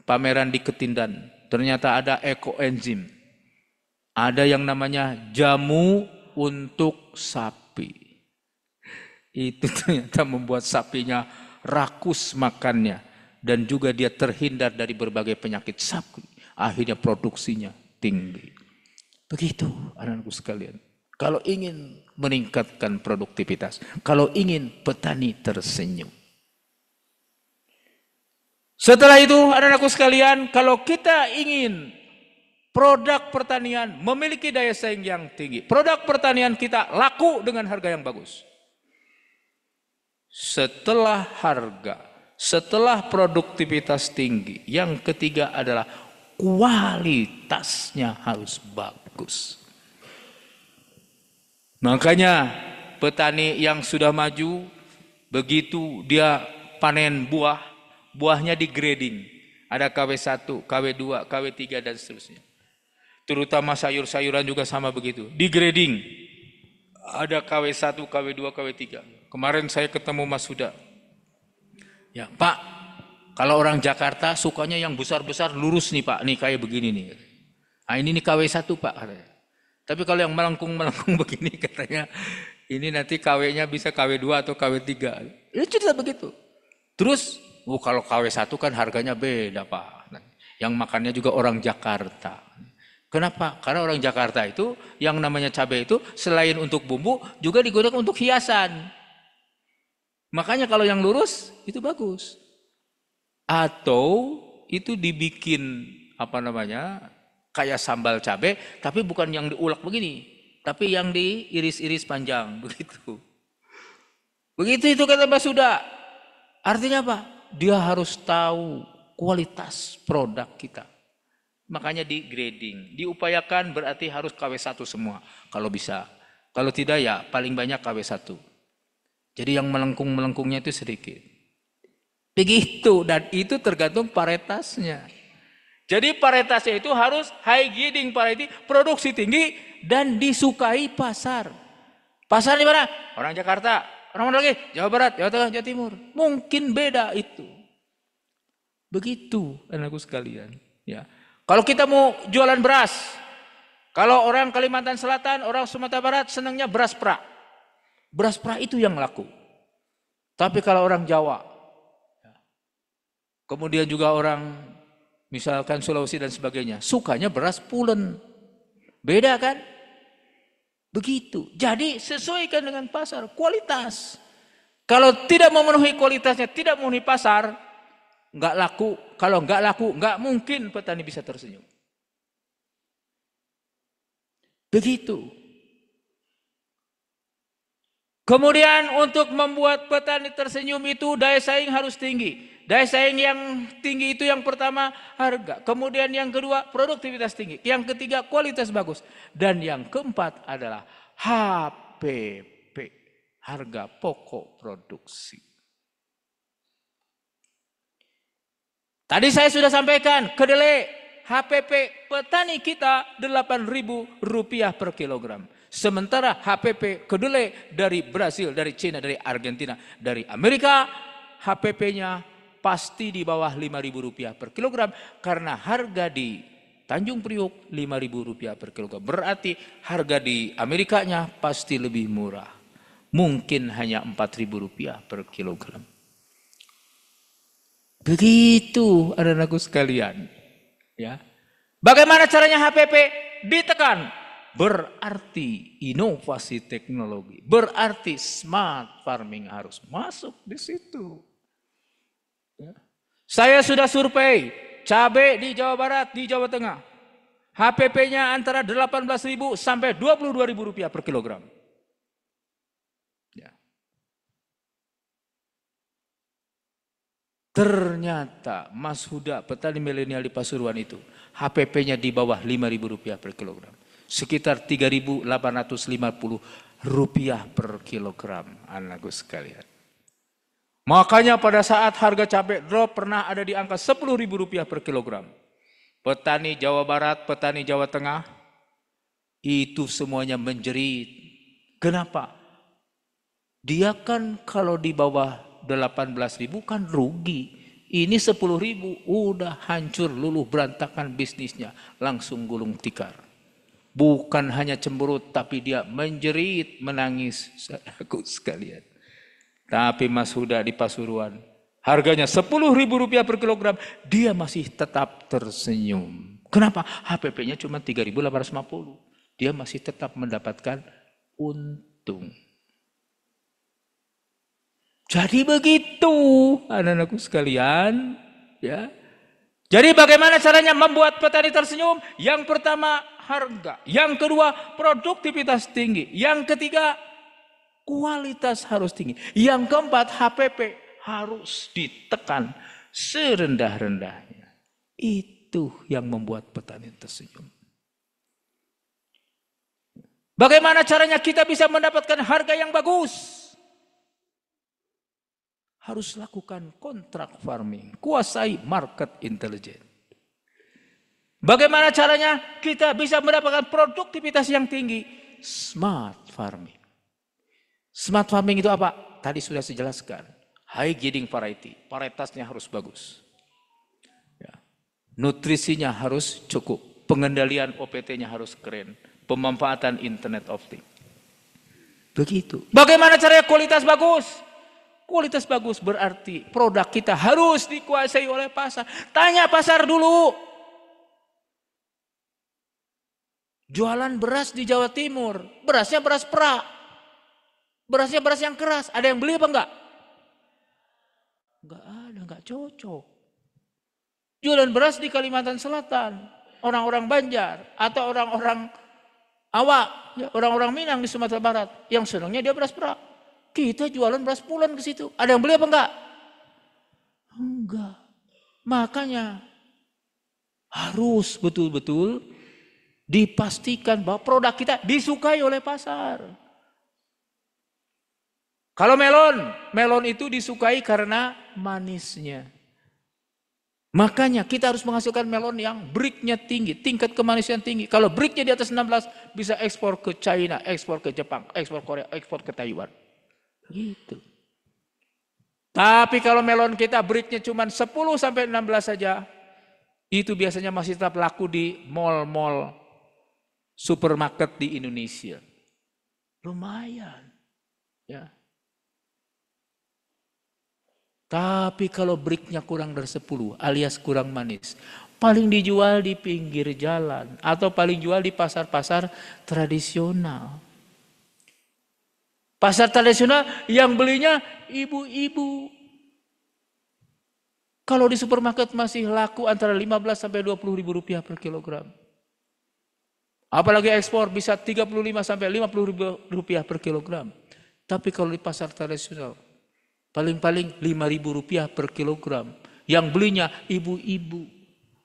pameran di Ketindan. Ternyata ada ekoenzim. Ada yang namanya jamu untuk sapi. Itu ternyata membuat sapinya rakus makannya. Dan juga dia terhindar dari berbagai penyakit sapi. Akhirnya produksinya tinggi. Begitu anak-anakku sekalian. Kalau ingin meningkatkan produktivitas, kalau ingin petani tersenyum. Setelah itu anak-anakku sekalian, kalau kita ingin produk pertanian memiliki daya saing yang tinggi, produk pertanian kita laku dengan harga yang bagus. Setelah harga, setelah produktivitas tinggi, yang ketiga adalah kualitasnya harus bagus. Makanya petani yang sudah maju, begitu dia panen buah, buahnya di grading. Ada KW1, KW2, KW3 dan seterusnya. Terutama sayur-sayuran juga sama begitu, di grading. Ada KW1, KW2, KW3. Kemarin saya ketemu Mas Huda. Ya, Pak, kalau orang Jakarta sukanya yang besar-besar lurus nih Pak, nih kayak begini nih. Nah, ini nih KW1 Pak katanya. Tapi kalau yang melengkung-melengkung begini katanya, ini nanti KW-nya bisa KW2 atau KW3. Itu cerita begitu. Terus, kalau KW1 kan harganya beda Pak. Yang makannya juga orang Jakarta. Kenapa? Karena orang Jakarta itu, yang namanya cabai itu, selain untuk bumbu, juga digunakan untuk hiasan. Makanya kalau yang lurus, itu bagus. Atau itu dibikin, kayak sambal cabai, tapi bukan yang diulek begini, tapi yang diiris-iris panjang, begitu. Begitu itu kata Mbak Suda. Artinya apa? Dia harus tahu kualitas produk kita. Makanya di grading, diupayakan berarti harus KW1 semua, kalau bisa. Kalau tidak ya paling banyak KW1. Jadi yang melengkung-melengkungnya itu sedikit. Begitu, dan itu tergantung paritasnya. Jadi paritasnya itu harus high yielding variety, produksi tinggi dan disukai pasar. Pasar di mana? Orang Jakarta, orang mana lagi? Jawa Barat, Jawa Tengah, Jawa Timur. Mungkin beda itu. Begitu anakku sekalian. Ya. Kalau kita mau jualan beras, kalau orang Kalimantan Selatan, orang Sumatera Barat senangnya beras pra. Beras pra itu yang laku. Tapi kalau orang Jawa, kemudian juga orang misalkan Sulawesi dan sebagainya, sukanya beras pulen. Beda kan? Begitu. Jadi sesuaikan dengan pasar, kualitas. Kalau tidak memenuhi kualitasnya, tidak memenuhi pasar, nggak laku. Kalau nggak laku, nggak mungkin petani bisa tersenyum. Begitu. Kemudian untuk membuat petani tersenyum itu daya saing harus tinggi. Daya saing yang tinggi itu yang pertama harga. Kemudian yang kedua produktivitas tinggi. Yang ketiga kualitas bagus. Dan yang keempat adalah HPP, harga pokok produksi. Tadi saya sudah sampaikan, kedelai HPP petani kita Rp8.000 per kilogram. Sementara HPP kedelai dari Brasil, dari Cina, dari Argentina, dari Amerika, HPP-nya pasti di bawah Rp5.000 per kilogram. Karena harga di Tanjung Priok Rp5.000 per kilogram. Berarti harga di Amerikanya pasti lebih murah. Mungkin hanya Rp4.000 per kilogram. Begitu anak-anakku sekalian. Ya. Bagaimana caranya HPP ditekan? Berarti inovasi teknologi, berarti smart farming harus masuk di situ. Ya. Saya sudah survei cabai di Jawa Barat, di Jawa Tengah. HPP-nya antara Rp18.000 sampai Rp22.000 per kilogram. Ya. Ternyata Mas Huda, petani milenial di Pasuruan itu, HPP-nya di bawah Rp5.000 per kilogram. Sekitar Rp3.850 per kilogram, anakku sekalian. Makanya pada saat harga cabai drop pernah ada di angka Rp10.000 per kilogram. Petani Jawa Barat, petani Jawa Tengah, itu semuanya menjerit. Kenapa? Dia kan kalau di bawah 18.000 kan rugi. Ini 10.000 udah hancur luluh berantakan bisnisnya. Langsung gulung tikar. Bukan hanya cemberut tapi dia menjerit, menangis. Saudaraku sekalian. Tapi Mas Huda di Pasuruan harganya Rp10.000 per kilogram. Dia masih tetap tersenyum. Kenapa? HPP-nya cuma Rp3.850. Dia masih tetap mendapatkan untung. Jadi begitu anak-anakku sekalian, ya. Jadi bagaimana caranya membuat petani tersenyum? Yang pertama harga, yang kedua produktivitas tinggi, yang ketiga kualitas harus tinggi, yang keempat HPP harus ditekan serendah-rendahnya. Itu yang membuat petani tersenyum. Bagaimana caranya kita bisa mendapatkan harga yang bagus? Harus lakukan kontrak farming, kuasai market intelligence. Bagaimana caranya kita bisa mendapatkan produktivitas yang tinggi? Smart farming. Smart farming itu apa? Tadi sudah saya jelaskan. High yielding variety, varietasnya harus bagus. Ya. Nutrisinya harus cukup, pengendalian OPT-nya harus keren, pemanfaatan Internet of Things. Begitu. Bagaimana caranya kualitas bagus? Kualitas bagus berarti produk kita harus dikuasai oleh pasar. Tanya pasar dulu. Jualan beras di Jawa Timur, berasnya beras perak. Berasnya beras yang keras. Ada yang beli apa enggak? Enggak ada, enggak cocok. Jualan beras di Kalimantan Selatan, orang-orang Banjar atau orang-orang Awak, ya, orang-orang Minang di Sumatera Barat yang senangnya dia beras perak. Kita jualan beras pulen ke situ. Ada yang beli apa enggak? Enggak. Makanya harus betul-betul dipastikan bahwa produk kita disukai oleh pasar. Kalau melon itu disukai karena manisnya. Makanya kita harus menghasilkan melon yang breaknya tinggi, tingkat kemanisan tinggi. Kalau breaknya di atas 16 bisa ekspor ke China, ekspor ke Jepang, ekspor Korea, ekspor ke Taiwan. Gitu. Tapi kalau melon kita breaknya cuma 10 sampai 16 saja, itu biasanya masih tetap laku di mall-mall supermarket di Indonesia. Lumayan. Ya. Tapi kalau breaknya kurang dari 10 alias kurang manis, paling dijual di pinggir jalan atau paling jual di pasar-pasar tradisional. Pasar tradisional yang belinya ibu-ibu. Kalau di supermarket masih laku antara 15 sampai 20.000 rupiah per kilogram. Apalagi ekspor bisa 35 sampai 50.000 rupiah per kilogram. Tapi kalau di pasar tradisional paling-paling 5.000 rupiah per kilogram. Yang belinya ibu-ibu.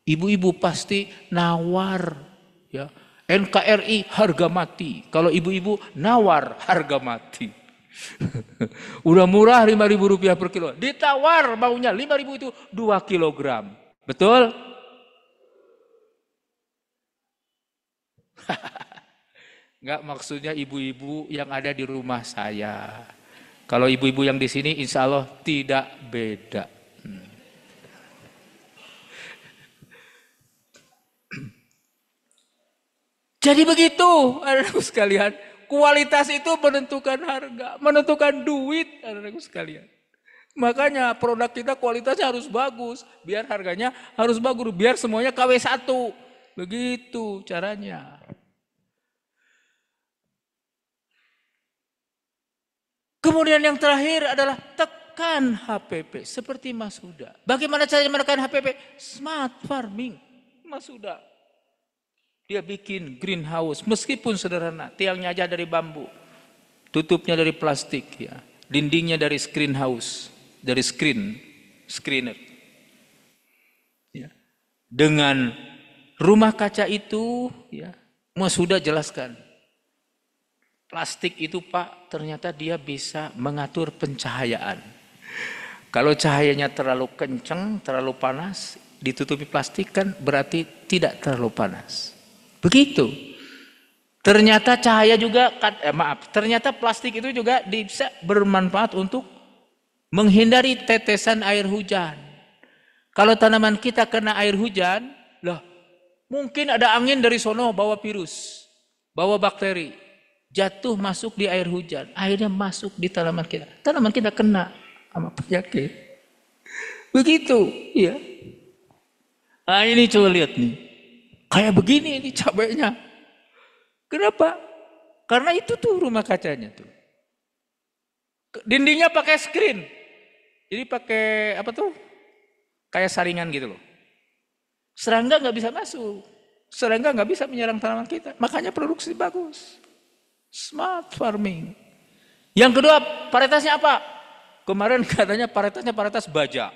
Ibu-ibu pasti nawar, ya. NKRI harga mati. Kalau ibu-ibu nawar harga mati. Udah murah 5.000 rupiah per kilo. Ditawar maunya 5.000 itu 2 kilogram. Betul? Enggak, maksudnya ibu-ibu yang ada di rumah saya. Kalau ibu-ibu yang di sini insya Allah tidak beda. Jadi begitu, anak-anakku sekalian. Kualitas itu menentukan harga, menentukan duit, anak-anakku sekalian. Makanya produk kita kualitasnya harus bagus, biar harganya harus bagus, biar semuanya KW1. Begitu caranya. Kemudian yang terakhir adalah tekan HPP seperti Mas Huda. Bagaimana caranya menekan HPP? Smart farming. Mas Huda. Dia bikin greenhouse meskipun sederhana, tiangnya aja dari bambu. Tutupnya dari plastik ya. Dindingnya dari screen house, dari screener. Ya. Dengan rumah kaca itu ya, Mas Huda jelaskan. Plastik itu Pak, ternyata dia bisa mengatur pencahayaan. Kalau cahayanya terlalu kencang, terlalu panas, ditutupi plastik kan berarti tidak terlalu panas. Begitu. Ternyata cahaya juga, ternyata plastik itu juga bisa bermanfaat untuk menghindari tetesan air hujan. Kalau tanaman kita kena air hujan, lah mungkin ada angin dari sono bawa virus, bawa bakteri. Jatuh masuk di air hujan, akhirnya masuk di tanaman kita. Tanaman kita kena sama penyakit. Begitu, ya. Nah ini coba lihat nih, kayak begini ini cabainya. Kenapa? Karena itu tuh rumah kacanya tuh. Dindingnya pakai screen, jadi pakai apa tuh? Kayak saringan gitu loh. Serangga nggak bisa masuk, serangga nggak bisa menyerang tanaman kita. Makanya produksi bagus. Smart farming. Yang kedua, varietasnya apa? Kemarin katanya varietas baja.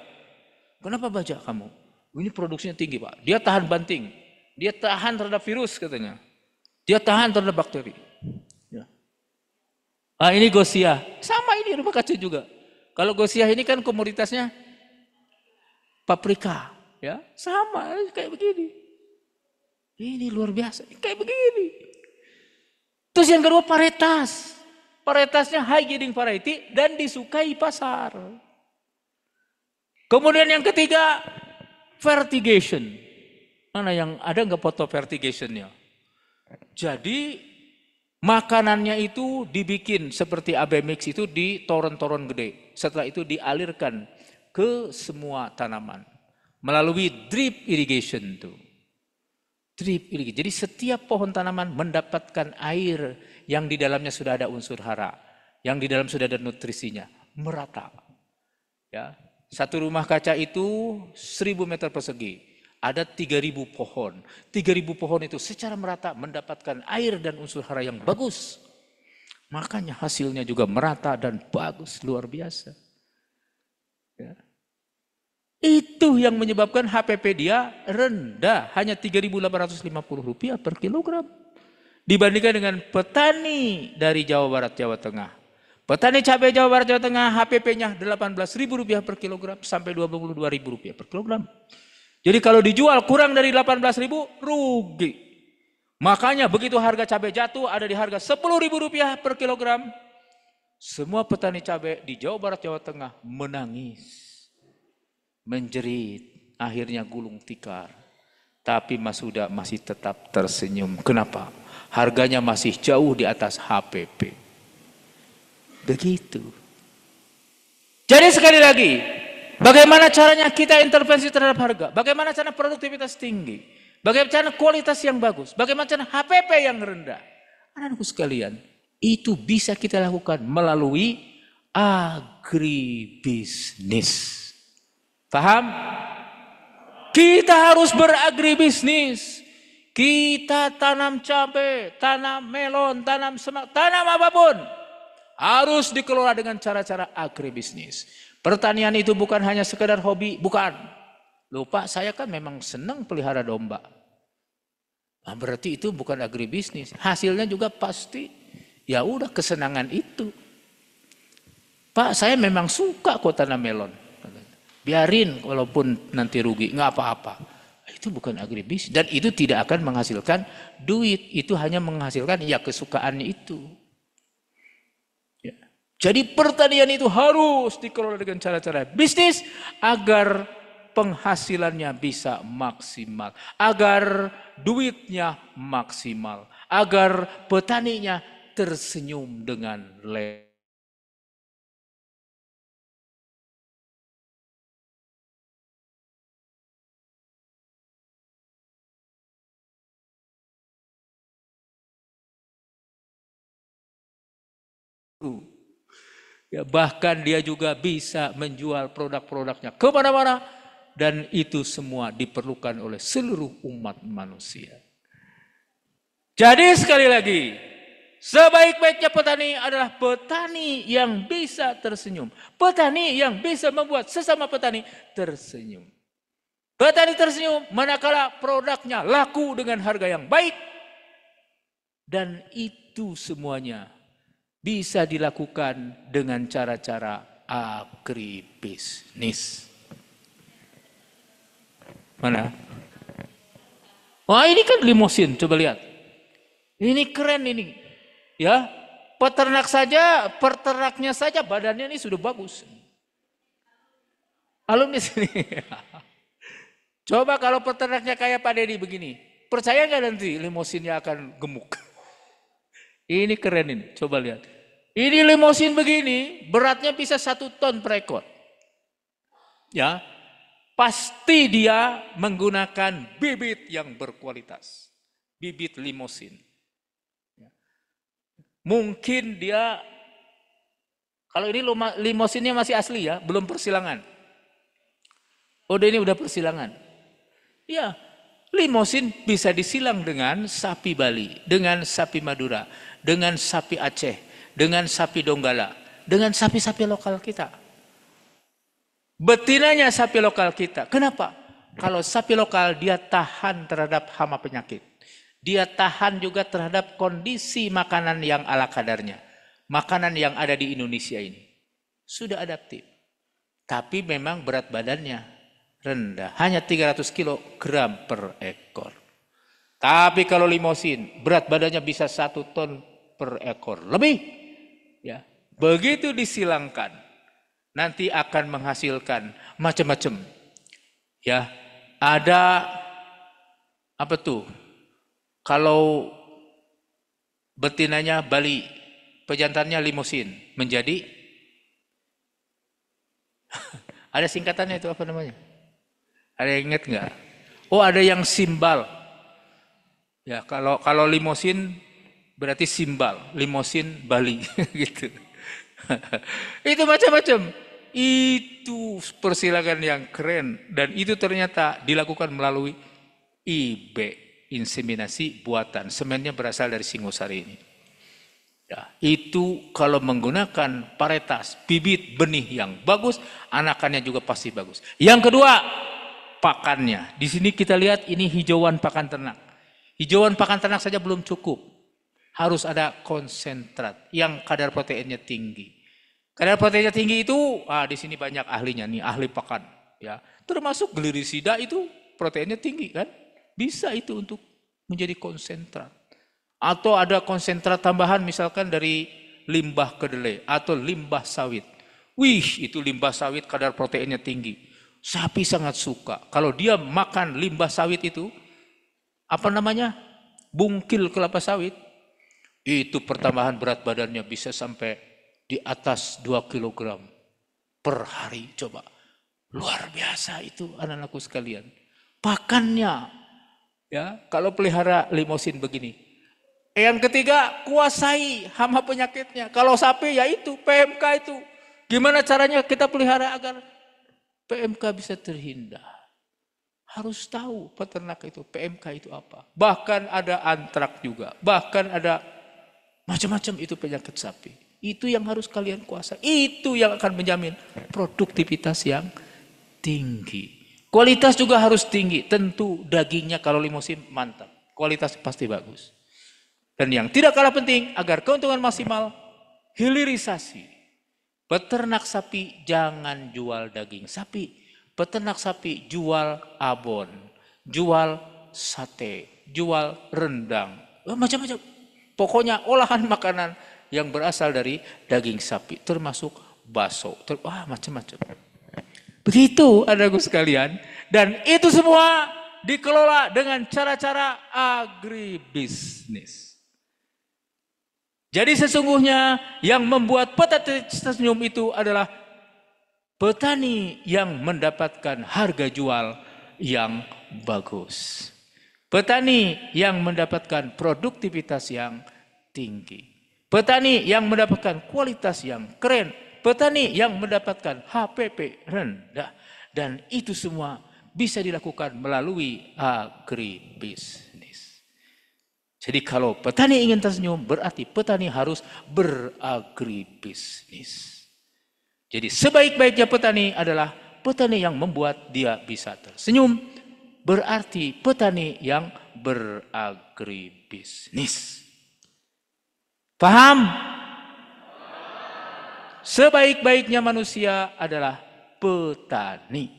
Kenapa baja kamu? Ini produksinya tinggi Pak. Dia tahan banting. Dia tahan terhadap virus katanya. Dia tahan terhadap bakteri. Ya. Ah ini gosia. Sama ini rumah kaca juga. Kalau gosia ini kan komoditasnya paprika. Ya, sama kayak begini. Ini luar biasa. Kayak begini. Terus yang kedua varietas. Varietasnya high yielding variety dan disukai pasar. Kemudian yang ketiga fertigation. Mana yang ada nggak foto fertigationnya? Jadi makanannya itu dibikin seperti AB mix itu di toren-toren gede. Setelah itu dialirkan ke semua tanaman melalui drip irrigation tuh. Drip irrigation. Jadi setiap pohon tanaman mendapatkan air yang di dalamnya sudah ada unsur hara, yang di dalam sudah ada nutrisinya, merata. Ya, satu rumah kaca itu 1.000 meter persegi, ada 3.000 pohon. 3.000 pohon itu secara merata mendapatkan air dan unsur hara yang bagus. Makanya hasilnya juga merata dan bagus, luar biasa. Ya. Itu yang menyebabkan HPP dia rendah, hanya Rp3.850 per kilogram. Dibandingkan dengan petani dari Jawa Barat, Jawa Tengah. Petani cabai Jawa Barat, Jawa Tengah, HPP-nya Rp18.000 per kilogram sampai Rp22.000 per kilogram. Jadi kalau dijual kurang dari 18.000 rugi. Makanya begitu harga cabai jatuh ada di harga Rp10.000 per kilogram. Semua petani cabai di Jawa Barat, Jawa Tengah menangis. Menjerit, akhirnya gulung tikar. Tapi Mas Huda masih tetap tersenyum. Kenapa? Harganya masih jauh di atas HPP. Begitu. Jadi sekali lagi, bagaimana caranya kita intervensi terhadap harga? Bagaimana cara produktivitas tinggi? Bagaimana cara kualitas yang bagus? Bagaimana cara HPP yang rendah? Anak-anakku sekalian, itu bisa kita lakukan melalui agribisnis. Paham? Kita harus beragribisnis. Kita tanam cabai, tanam melon, tanam semak, tanam apapun. Harus dikelola dengan cara-cara agribisnis. Pertanian itu bukan hanya sekedar hobi, bukan. Lupa, saya kan memang senang pelihara domba. Nah, berarti itu bukan agribisnis. Hasilnya juga pasti ya udah kesenangan itu. Pak, saya memang suka kok tanam melon. Biarin walaupun nanti rugi, nggak apa-apa. Itu bukan agribisnis dan itu tidak akan menghasilkan duit. Itu hanya menghasilkan ya kesukaannya itu. Ya. Jadi pertanian itu harus dikelola dengan cara-cara bisnis agar penghasilannya bisa maksimal, agar duitnya maksimal, agar petaninya tersenyum dengan lebar. Ya, bahkan dia juga bisa menjual produk-produknya kemana-mana dan itu semua diperlukan oleh seluruh umat manusia. Jadi sekali lagi, sebaik-baiknya petani adalah petani yang bisa tersenyum. Petani yang bisa membuat sesama petani tersenyum. Petani tersenyum manakala produknya laku dengan harga yang baik. Dan itu semuanya bisa dilakukan dengan cara-cara agribisnis. Mana? Wah, ini kan limosin, coba lihat. Ini keren ini. Ya, peternaknya saja badannya ini sudah bagus. Alumni sini. Coba kalau peternaknya kayak Pak Dedi begini, percaya nggak nanti limosinnya akan gemuk? Ini keren ini, coba lihat. Ini limosin begini, beratnya bisa 1 ton per ekor. Ya, pasti dia menggunakan bibit yang berkualitas. Bibit limosin. Mungkin dia, kalau ini limosinnya masih asli ya, belum persilangan. Oh, ini udah persilangan. Ya, limosin bisa disilang dengan sapi Bali, dengan sapi Madura, dengan sapi Aceh, dengan sapi Donggala, dengan sapi-sapi lokal kita. Betinanya sapi lokal kita. Kenapa? Kalau sapi lokal dia tahan terhadap hama penyakit. Dia tahan juga terhadap kondisi makanan yang ala kadarnya. Makanan yang ada di Indonesia ini. Sudah adaptif. Tapi memang berat badannya rendah. Hanya 300 kg per ekor. Tapi kalau limosin, berat badannya bisa 1 ton per ekor. Lebih. Ya, begitu disilangkan, nanti akan menghasilkan macam-macam. Ya, ada apa tuh? Kalau betinanya Bali, pejantannya limosin, menjadi ada singkatannya itu apa namanya? Ada yang ingat nggak? Oh, ada yang simbal. Ya, kalau limosin berarti simbal, limosin Bali gitu. Itu macam-macam. Itu persilangan yang keren dan itu ternyata dilakukan melalui IB, inseminasi buatan. Semennya berasal dari Singosari ini. Ya, itu kalau menggunakan varietas bibit benih yang bagus, anakannya juga pasti bagus. Yang kedua, pakannya. Di sini kita lihat ini hijauan pakan ternak. Hijauan pakan ternak saja belum cukup. Harus ada konsentrat yang kadar proteinnya tinggi. Kadar proteinnya tinggi itu, di sini banyak ahlinya nih, ahli pakan. Ya, termasuk glirisida itu proteinnya tinggi kan? Bisa itu untuk menjadi konsentrat. Atau ada konsentrat tambahan misalkan dari limbah kedelai atau limbah sawit. Wih, itu limbah sawit kadar proteinnya tinggi. Sapi sangat suka. Kalau dia makan limbah sawit itu, apa namanya? Bungkil kelapa sawit. Itu pertambahan berat badannya bisa sampai di atas 2 kg per hari. Coba. Luar biasa itu anak-anakku sekalian. Pakannya. Ya, kalau pelihara limosin begini. Yang ketiga, kuasai hama penyakitnya. Kalau sapi ya itu, PMK itu. Gimana caranya kita pelihara agar PMK bisa terhindar? Harus tahu peternak itu, PMK itu apa. Bahkan ada antrak juga. Bahkan ada macam-macam itu penyakit sapi. Itu yang harus kalian kuasai. Itu yang akan menjamin produktivitas yang tinggi. Kualitas juga harus tinggi. Tentu dagingnya kalau limosin mantap. kualitas pasti bagus. Dan yang tidak kalah penting, agar keuntungan maksimal, hilirisasi. Peternak sapi jangan jual daging sapi. Peternak sapi jual abon, jual sate, jual rendang, macam-macam. Pokoknya olahan makanan yang berasal dari daging sapi, termasuk bakso, macam-macam. Begitu adagku sekalian. Dan itu semua dikelola dengan cara-cara agribisnis. Jadi sesungguhnya yang membuat petani tersenyum itu adalah petani yang mendapatkan harga jual yang bagus. Petani yang mendapatkan produktivitas yang tinggi. Petani yang mendapatkan kualitas yang keren. Petani yang mendapatkan HPP rendah. Dan itu semua bisa dilakukan melalui agribisnis. Jadi kalau petani ingin tersenyum, berarti petani harus beragribisnis. Jadi sebaik-baiknya petani adalah petani yang membuat dia bisa tersenyum. Berarti petani yang beragribisnis. Paham? Sebaik-baiknya manusia adalah petani.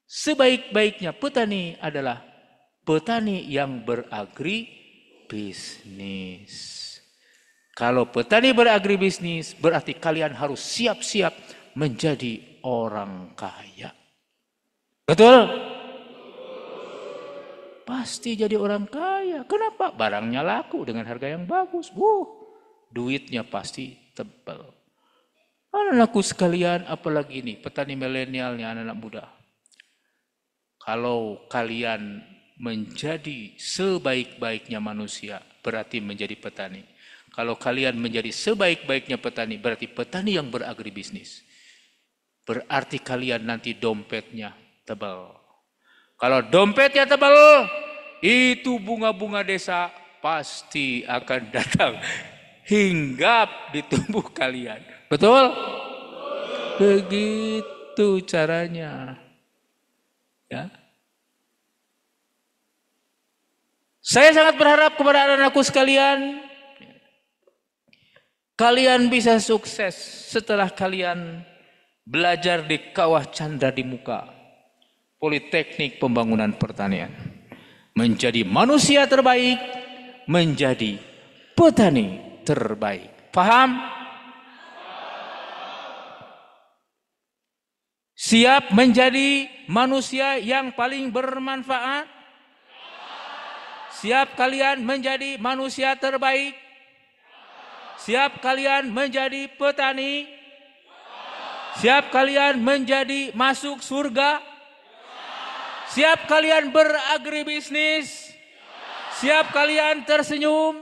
Sebaik-baiknya petani adalah petani yang beragribisnis. Kalau petani beragribisnis, berarti kalian harus siap-siap menjadi orang kaya. Betul? Pasti jadi orang kaya. Kenapa? Barangnya laku dengan harga yang bagus. Duitnya pasti tebal. Anak-anakku sekalian, apalagi ini petani milenialnya, anak-anak muda. Kalau kalian menjadi sebaik-baiknya manusia, berarti menjadi petani. Kalau kalian menjadi sebaik-baiknya petani, berarti petani yang beragribisnis. Berarti kalian nanti dompetnya tebal. Kalau dompetnya tebal, itu bunga-bunga desa pasti akan datang hinggap di tubuh kalian. Betul? Begitu caranya. Ya. Saya sangat berharap kepada anak-anakku sekalian, kalian bisa sukses setelah kalian belajar di Kawah Chandra di Muka, Politeknik Pembangunan Pertanian. Menjadi manusia terbaik, menjadi petani terbaik. Paham? Siap menjadi manusia yang paling bermanfaat? Siap kalian menjadi manusia terbaik? Siap kalian menjadi petani? Siap kalian menjadi masuk surga? Siap kalian beragribisnis? Siap kalian tersenyum?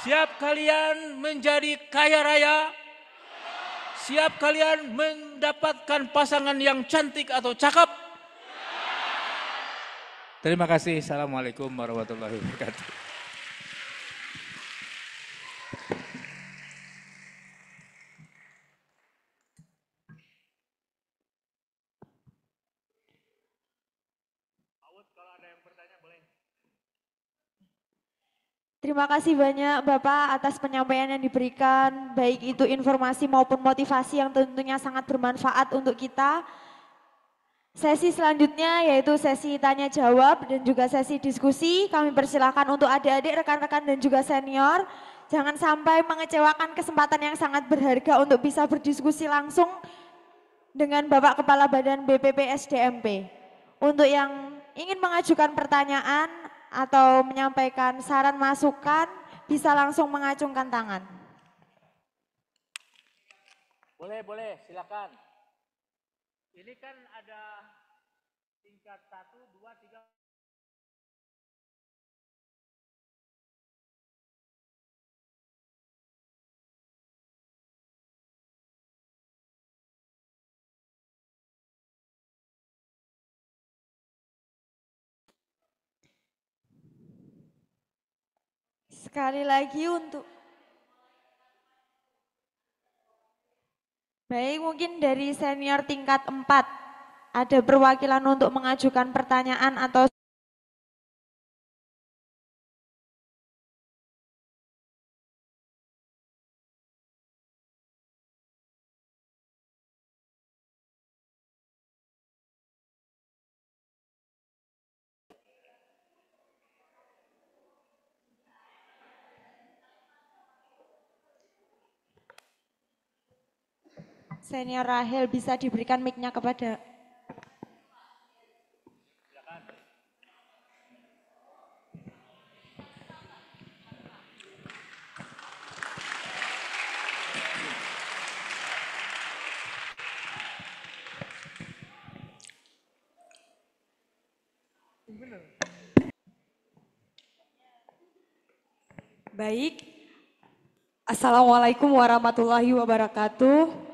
Siap kalian menjadi kaya raya? Siap kalian mendapatkan pasangan yang cantik atau cakep? Terima kasih. Assalamualaikum warahmatullahi wabarakatuh. Terima kasih banyak Bapak atas penyampaian yang diberikan, baik itu informasi maupun motivasi yang tentunya sangat bermanfaat untuk kita. Sesi selanjutnya yaitu sesi tanya jawab dan juga sesi diskusi. Kami persilakan untuk adik-adik, rekan-rekan dan juga senior. Jangan sampai mengecewakan kesempatan yang sangat berharga untuk bisa berdiskusi langsung dengan Bapak Kepala Badan BPP SDMP. Untuk yang ingin mengajukan pertanyaan atau menyampaikan saran masukan, bisa langsung mengacungkan tangan. Boleh, silakan. Ini kan ada tingkat 1, 2, 3. Sekali lagi untuk baik, mungkin dari senior tingkat 4 ada perwakilan untuk mengajukan pertanyaan atau Senior Rahel bisa diberikan mic-nya kepada. Baik, Assalamualaikum warahmatullahi wabarakatuh.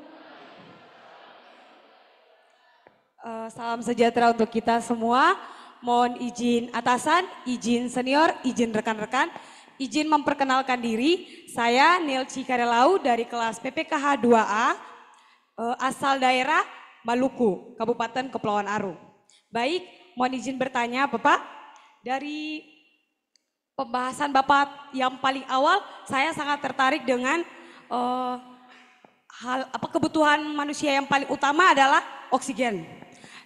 Salam sejahtera untuk kita semua. Mohon izin atasan, izin senior, izin rekan-rekan, izin memperkenalkan diri. Saya Nelci Karelau dari kelas PPKH 2A, asal daerah Maluku, Kabupaten Kepulauan Aru. Baik, mohon izin bertanya Bapak, dari pembahasan Bapak yang paling awal, saya sangat tertarik dengan kebutuhan manusia yang paling utama adalah oksigen.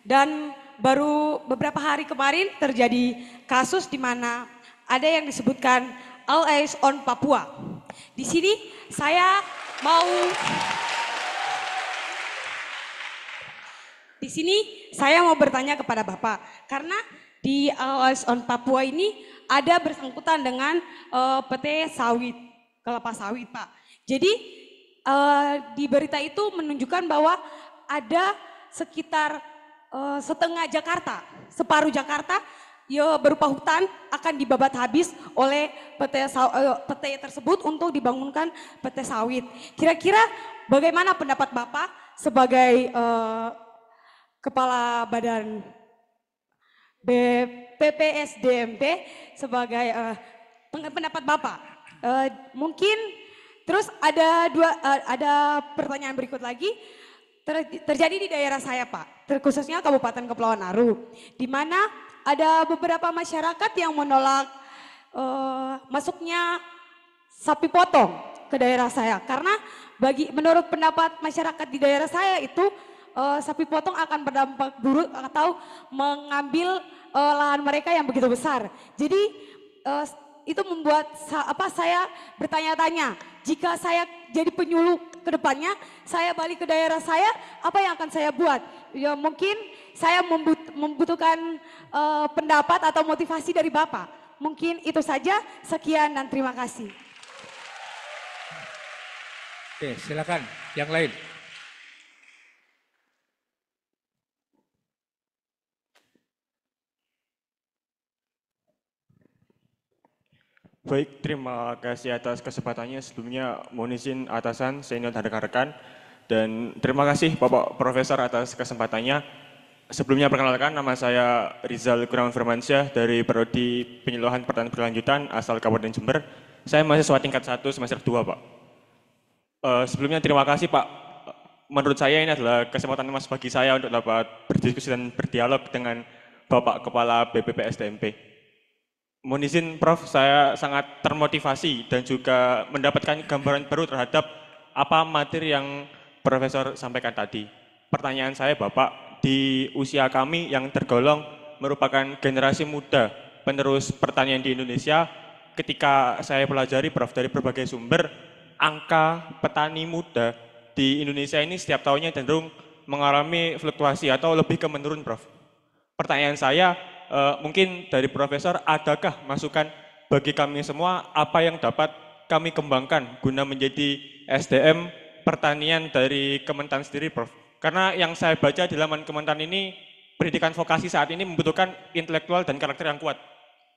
Dan baru beberapa hari kemarin terjadi kasus di mana ada yang disebutkan All Eyes on Papua. Di sini saya mau bertanya kepada Bapak, karena di All Eyes on Papua ini ada bersangkutan dengan PT sawit, kelapa sawit Pak. Jadi di berita itu menunjukkan bahwa ada sekitar setengah Jakarta, separuh Jakarta ya berupa hutan akan dibabat habis oleh PT tersebut untuk dibangunkan PT sawit. Kira-kira bagaimana pendapat Bapak sebagai Kepala Badan BPPSDMP sebagai pendapat Bapak. Mungkin terus ada pertanyaan berikut lagi. Terjadi di daerah saya Pak, terkhususnya Kabupaten Kepulauan Aru, di mana ada beberapa masyarakat yang menolak masuknya sapi potong ke daerah saya, karena menurut pendapat masyarakat di daerah saya itu sapi potong akan berdampak buruk atau mengambil lahan mereka yang begitu besar. Jadi itu membuat saya bertanya-tanya, jika saya jadi penyuluh ke depannya, saya balik ke daerah saya, apa yang akan saya buat? Ya mungkin saya membutuhkan pendapat atau motivasi dari Bapak. Mungkin itu saja, sekian dan terima kasih. Oke, silakan yang lain. Baik, terima kasih atas kesempatannya. Sebelumnya mohon izin atasan, senior dan rekan-rekan. Dan terima kasih Bapak Profesor atas kesempatannya. Sebelumnya perkenalkan, nama saya Rizal Kurniawan Firmansyah dari Prodi Penyuluhan Pertanian Berkelanjutan asal Kabupaten Jember. Saya mahasiswa tingkat 1 semester 2 Pak. Sebelumnya terima kasih Pak. Menurut saya ini adalah kesempatan emas bagi saya untuk dapat berdiskusi dan berdialog dengan Bapak Kepala BPPSDMP. Mohon izin Prof, saya sangat termotivasi dan juga mendapatkan gambaran baru terhadap apa materi yang Profesor sampaikan tadi. Pertanyaan saya Bapak, di usia kami yang tergolong merupakan generasi muda penerus pertanian di Indonesia, ketika saya pelajari Prof dari berbagai sumber, angka petani muda di Indonesia ini setiap tahunnya cenderung mengalami fluktuasi atau lebih ke menurun Prof. Pertanyaan saya, mungkin dari Profesor, adakah masukan bagi kami semua apa yang dapat kami kembangkan guna menjadi SDM pertanian dari Kementan sendiri Prof? Karena yang saya baca di laman Kementan ini, pendidikan vokasi saat ini membutuhkan intelektual dan karakter yang kuat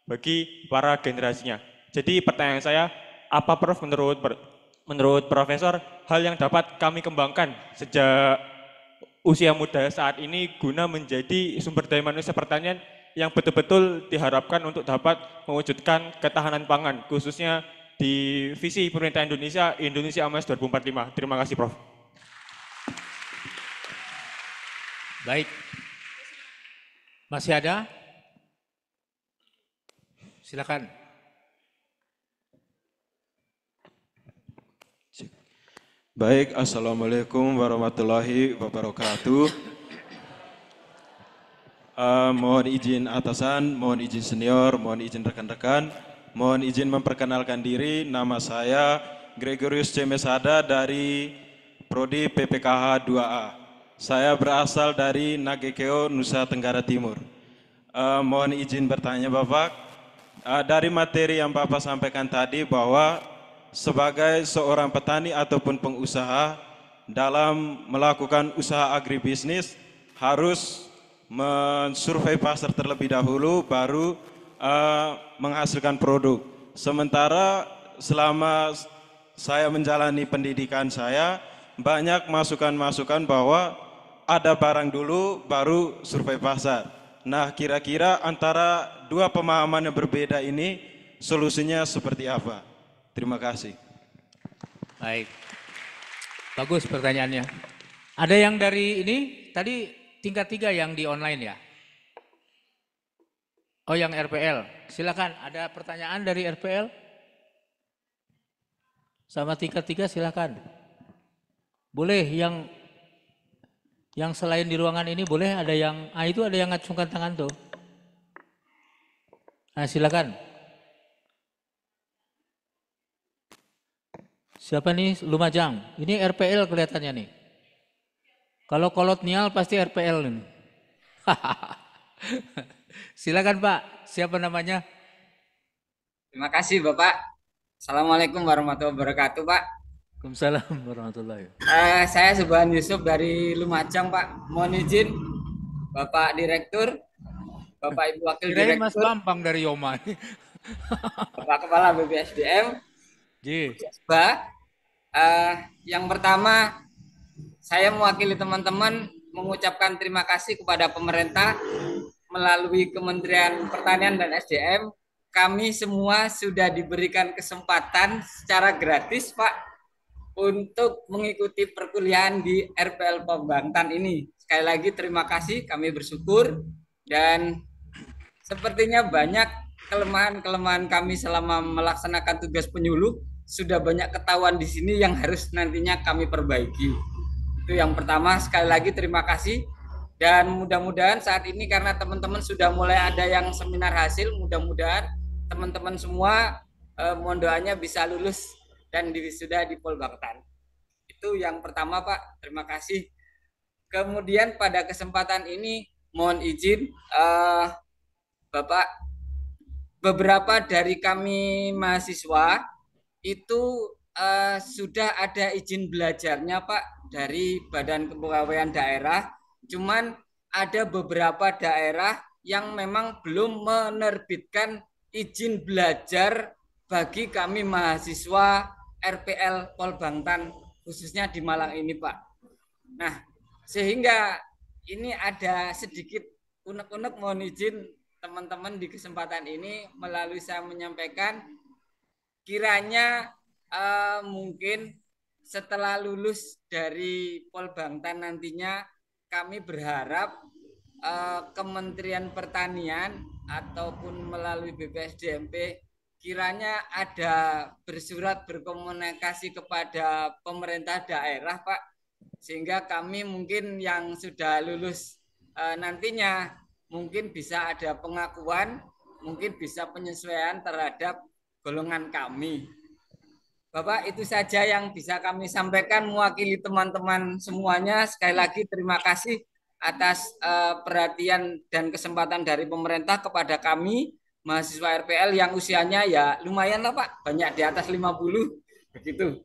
bagi para generasinya. Jadi pertanyaan saya, apa Prof menurut Profesor hal yang dapat kami kembangkan sejak usia muda saat ini guna menjadi sumber daya manusia pertanian yang betul-betul diharapkan untuk dapat mewujudkan ketahanan pangan, khususnya di visi pemerintah Indonesia Emas 2045. Terima kasih, Prof. Baik. Masih ada? Silakan. Baik, Assalamualaikum warahmatullahi wabarakatuh. Mohon izin atasan, mohon izin senior, mohon izin rekan-rekan, mohon izin memperkenalkan diri. Nama saya Gregorius C. Mesada dari Prodi PPKH 2A. Saya berasal dari Nagekeo, Nusa Tenggara Timur. Mohon izin bertanya Bapak, dari materi yang Bapak sampaikan tadi bahwa sebagai seorang petani ataupun pengusaha dalam melakukan usaha agribisnis harus mensurvei pasar terlebih dahulu baru menghasilkan produk. Sementara selama saya menjalani pendidikan saya banyak masukan-masukan bahwa ada barang dulu baru survei pasar. Nah, kira-kira antara dua pemahaman yang berbeda ini solusinya seperti apa? Terima kasih. Baik. Bagus pertanyaannya. Ada yang dari ini tadi tingkat 3 yang di online ya? Oh, yang RPL. Silakan, ada pertanyaan dari RPL? Sama tingkat 3 silakan. Boleh yang selain di ruangan ini boleh ada yang itu ada yang ngacungkan tangan tuh. Nah, silakan. Siapa nih? Lumajang. Ini RPL kelihatannya nih. Kalau kolonial pasti RPL nih. Silakan Pak, siapa namanya? Terima kasih Bapak. Assalamualaikum warahmatullahi wabarakatuh Pak. Waalaikumsalam warahmatullahi. Saya Subhan Yusuf dari Lumajang Pak. Mohon izin Bapak Direktur, Bapak Ibu Wakil Kirain Mas Direktur, Bambang dari Yoma. Bapak Kepala BPSDM. Pak, yang pertama saya mewakili teman-teman mengucapkan terima kasih kepada pemerintah melalui Kementerian Pertanian dan SDM. Kami semua sudah diberikan kesempatan secara gratis Pak untuk mengikuti perkuliahan di RPL Pembangtan ini. Sekali lagi terima kasih, kami bersyukur dan sepertinya banyak kelemahan-kelemahan kami selama melaksanakan tugas penyuluh sudah banyak ketahuan di sini yang harus nantinya kami perbaiki. Itu yang pertama, sekali lagi terima kasih dan mudah-mudahan saat ini karena teman-teman sudah mulai ada yang seminar hasil, mudah-mudahan teman-teman semua mohon doanya bisa lulus dan sudah di Polbangtan. Itu yang pertama Pak, terima kasih. Kemudian pada kesempatan ini mohon izin Bapak, beberapa dari kami mahasiswa itu sudah ada izin belajarnya Pak dari Badan Kepegawaian Daerah. Cuman ada beberapa daerah yang memang belum menerbitkan izin belajar bagi kami mahasiswa RPL Polbangtan khususnya di Malang ini Pak. Nah, sehingga ini ada sedikit unek-unek, mohon izin teman-teman di kesempatan ini melalui saya menyampaikan kiranya mungkin setelah lulus dari Polbangtan nantinya kami berharap Kementerian Pertanian ataupun melalui BPSDMP kiranya ada bersurat berkomunikasi kepada pemerintah daerah Pak, sehingga kami mungkin yang sudah lulus nantinya mungkin bisa ada pengakuan, mungkin bisa penyesuaian terhadap golongan kami. Bapak, itu saja yang bisa kami sampaikan mewakili teman-teman semuanya. Sekali lagi terima kasih atas perhatian dan kesempatan dari pemerintah kepada kami mahasiswa RPL yang usianya ya lumayan lah Pak, banyak di atas 50 begitu.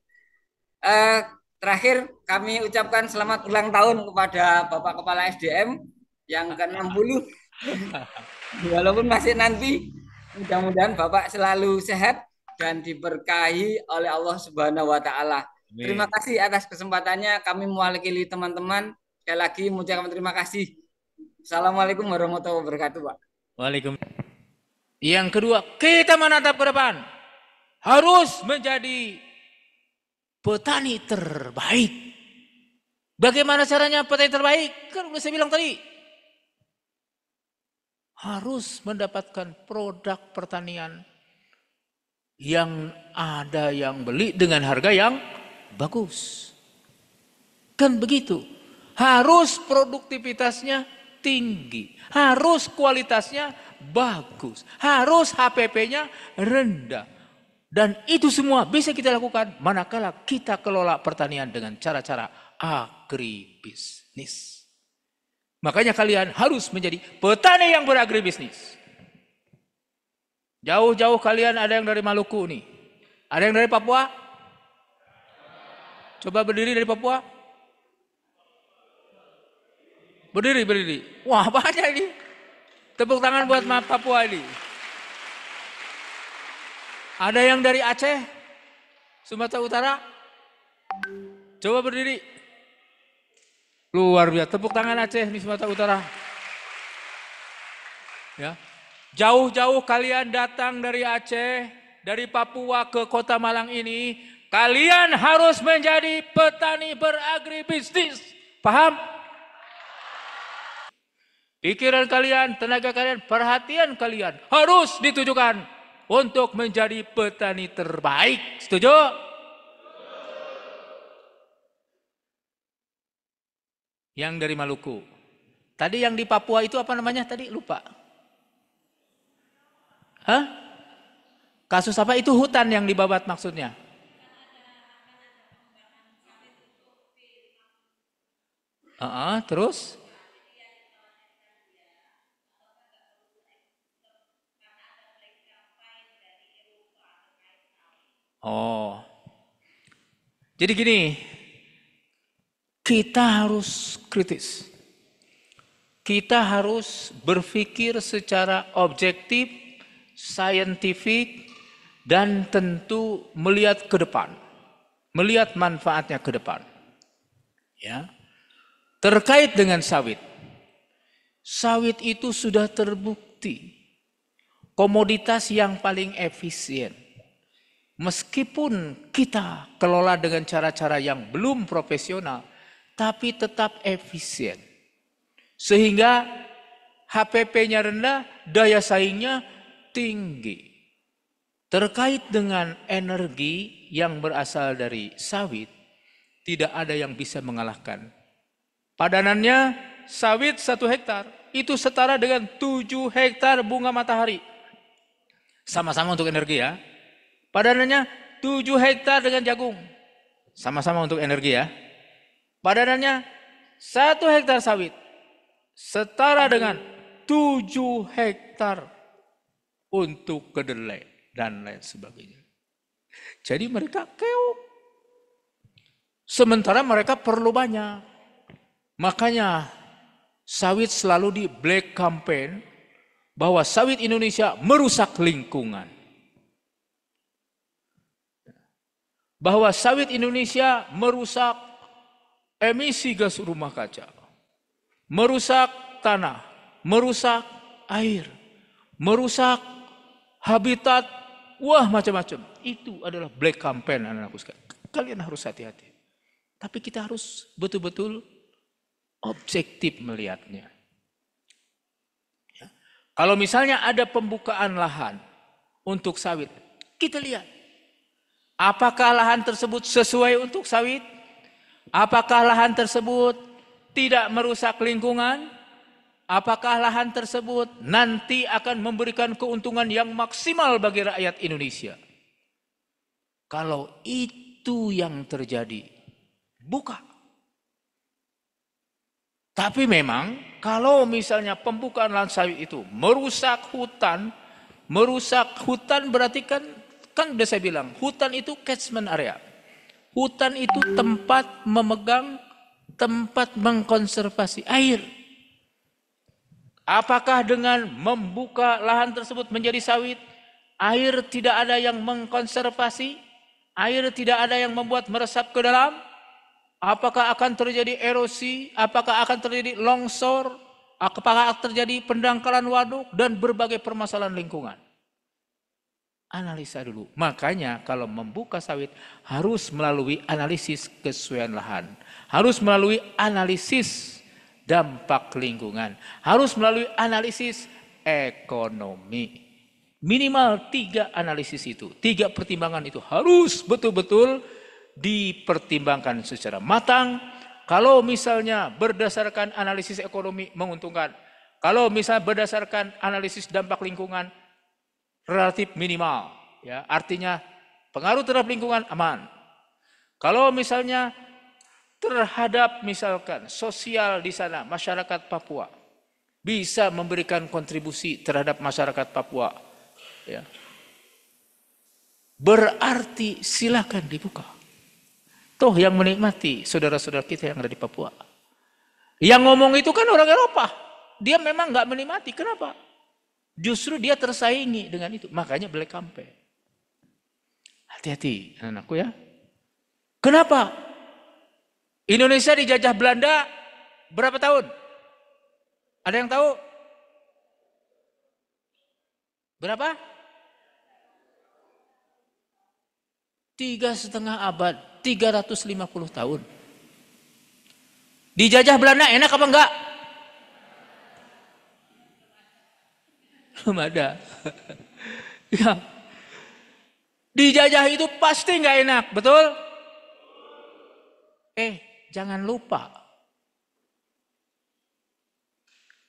Terakhir kami ucapkan selamat ulang tahun kepada Bapak Kepala SDM yang ke-60. Walaupun masih nanti, mudah-mudahan Bapak selalu sehat dan diberkahi oleh Allah Subhanahu wa taala. Terima kasih atas kesempatannya kami mewakili teman-teman. Sekali lagi mengucapkan terima kasih. Assalamualaikum warahmatullahi wabarakatuh, Pak. Waalaikumsalam. Yang kedua, kita menatap ke depan. Harus menjadi petani terbaik. Bagaimana caranya petani terbaik? Kan udah saya bilang tadi. Harus mendapatkan produk pertanian yang ada yang beli dengan harga yang bagus. Kan begitu. Harus produktivitasnya tinggi. Harus kualitasnya bagus. Harus HPP-nya rendah. Dan itu semua bisa kita lakukan manakala kita kelola pertanian dengan cara-cara agribisnis. Makanya kalian harus menjadi petani yang beragribisnis. Jauh-jauh kalian ada yang dari Maluku nih. Ada yang dari Papua? Coba berdiri dari Papua. Berdiri. Wah, banyak ini. Tepuk tangan buat Papua ini. Ada yang dari Aceh, Sumatera Utara. Coba berdiri. Luar biasa. Tepuk tangan Aceh di Sumatera Utara. Ya. Jauh-jauh kalian datang dari Aceh, dari Papua ke Kota Malang ini, kalian harus menjadi petani beragribisnis. Paham? Pikiran kalian, tenaga kalian, perhatian kalian harus ditujukan untuk menjadi petani terbaik. Setuju? Yang dari Maluku. Tadi yang di Papua itu apa namanya tadi? Lupa. Hah? Kasus apa? Itu hutan yang dibabat maksudnya? Terus? Oh. Jadi gini, kita harus kritis. Kita harus berpikir secara objektif, saintifik, dan tentu melihat ke depan. Melihat manfaatnya ke depan. Ya. Terkait dengan sawit. Sawit itu sudah terbukti komoditas yang paling efisien. Meskipun kita kelola dengan cara-cara yang belum profesional, tapi tetap efisien. Sehingga HPP-nya rendah, daya saingnya tinggi. Terkait dengan energi yang berasal dari sawit, tidak ada yang bisa mengalahkan. Padanannya sawit 1 hektar, itu setara dengan 7 hektar bunga matahari. Sama-sama untuk energi ya. Padanannya 7 hektar dengan jagung. Sama-sama untuk energi ya. Padanannya 1 hektar sawit. Setara dengan 7 hektar untuk kedelai dan lain sebagainya. Jadi mereka keok. Sementara mereka perlu banyak. Makanya sawit selalu di black campaign bahwa sawit Indonesia merusak lingkungan. Bahwa sawit Indonesia merusak emisi gas rumah kaca, merusak tanah, merusak air, merusak habitat, wah macam-macam. Itu adalah black campaign anak-anakku sekalian. Kalian harus hati-hati. Tapi kita harus betul-betul objektif melihatnya. Ya. Kalau misalnya ada pembukaan lahan untuk sawit, kita lihat. Apakah lahan tersebut sesuai untuk sawit? Apakah lahan tersebut tidak merusak lingkungan? Apakah lahan tersebut nanti akan memberikan keuntungan yang maksimal bagi rakyat Indonesia? Kalau itu yang terjadi, buka. Tapi memang kalau misalnya pembukaan lahan sawit itu merusak hutan berarti kan udah saya bilang, hutan itu catchment area. Hutan itu tempat memegang, tempat mengkonservasi air. Apakah dengan membuka lahan tersebut menjadi sawit, air tidak ada yang mengkonservasi, air tidak ada yang membuat meresap ke dalam? Apakah akan terjadi erosi? Apakah akan terjadi longsor? Apakah akan terjadi pendangkalan waduk dan berbagai permasalahan lingkungan? Analisa dulu. Makanya kalau membuka sawit harus melalui analisis kesesuaian lahan. Harus melalui analisis dampak lingkungan. Harus melalui analisis ekonomi. Minimal 3 analisis itu. 3 pertimbangan itu harus betul-betul dipertimbangkan secara matang. Kalau misalnya berdasarkan analisis ekonomi menguntungkan. Kalau misalnya berdasarkan analisis dampak lingkungan relatif minimal, ya artinya Pengaruh terhadap lingkungan aman. Kalau misalnya terhadap misalkan sosial di sana, masyarakat Papua bisa memberikan kontribusi terhadap masyarakat Papua, ya, berarti silakan dibuka. Toh yang menikmati saudara-saudara kita yang ada di Papua. Yang ngomong itu kan orang Eropa. Dia memang nggak menikmati. Kenapa? Justru dia tersaingi dengan itu. Makanya Black Campaign. Hati-hati anak-anakku ya. Kenapa? Indonesia dijajah Belanda berapa tahun? Ada yang tahu? Berapa? 3,5 abad, 350 tahun. Dijajah Belanda enak apa enggak? Belum ada. Ya. Dijajah itu pasti enggak enak, betul? Jangan lupa.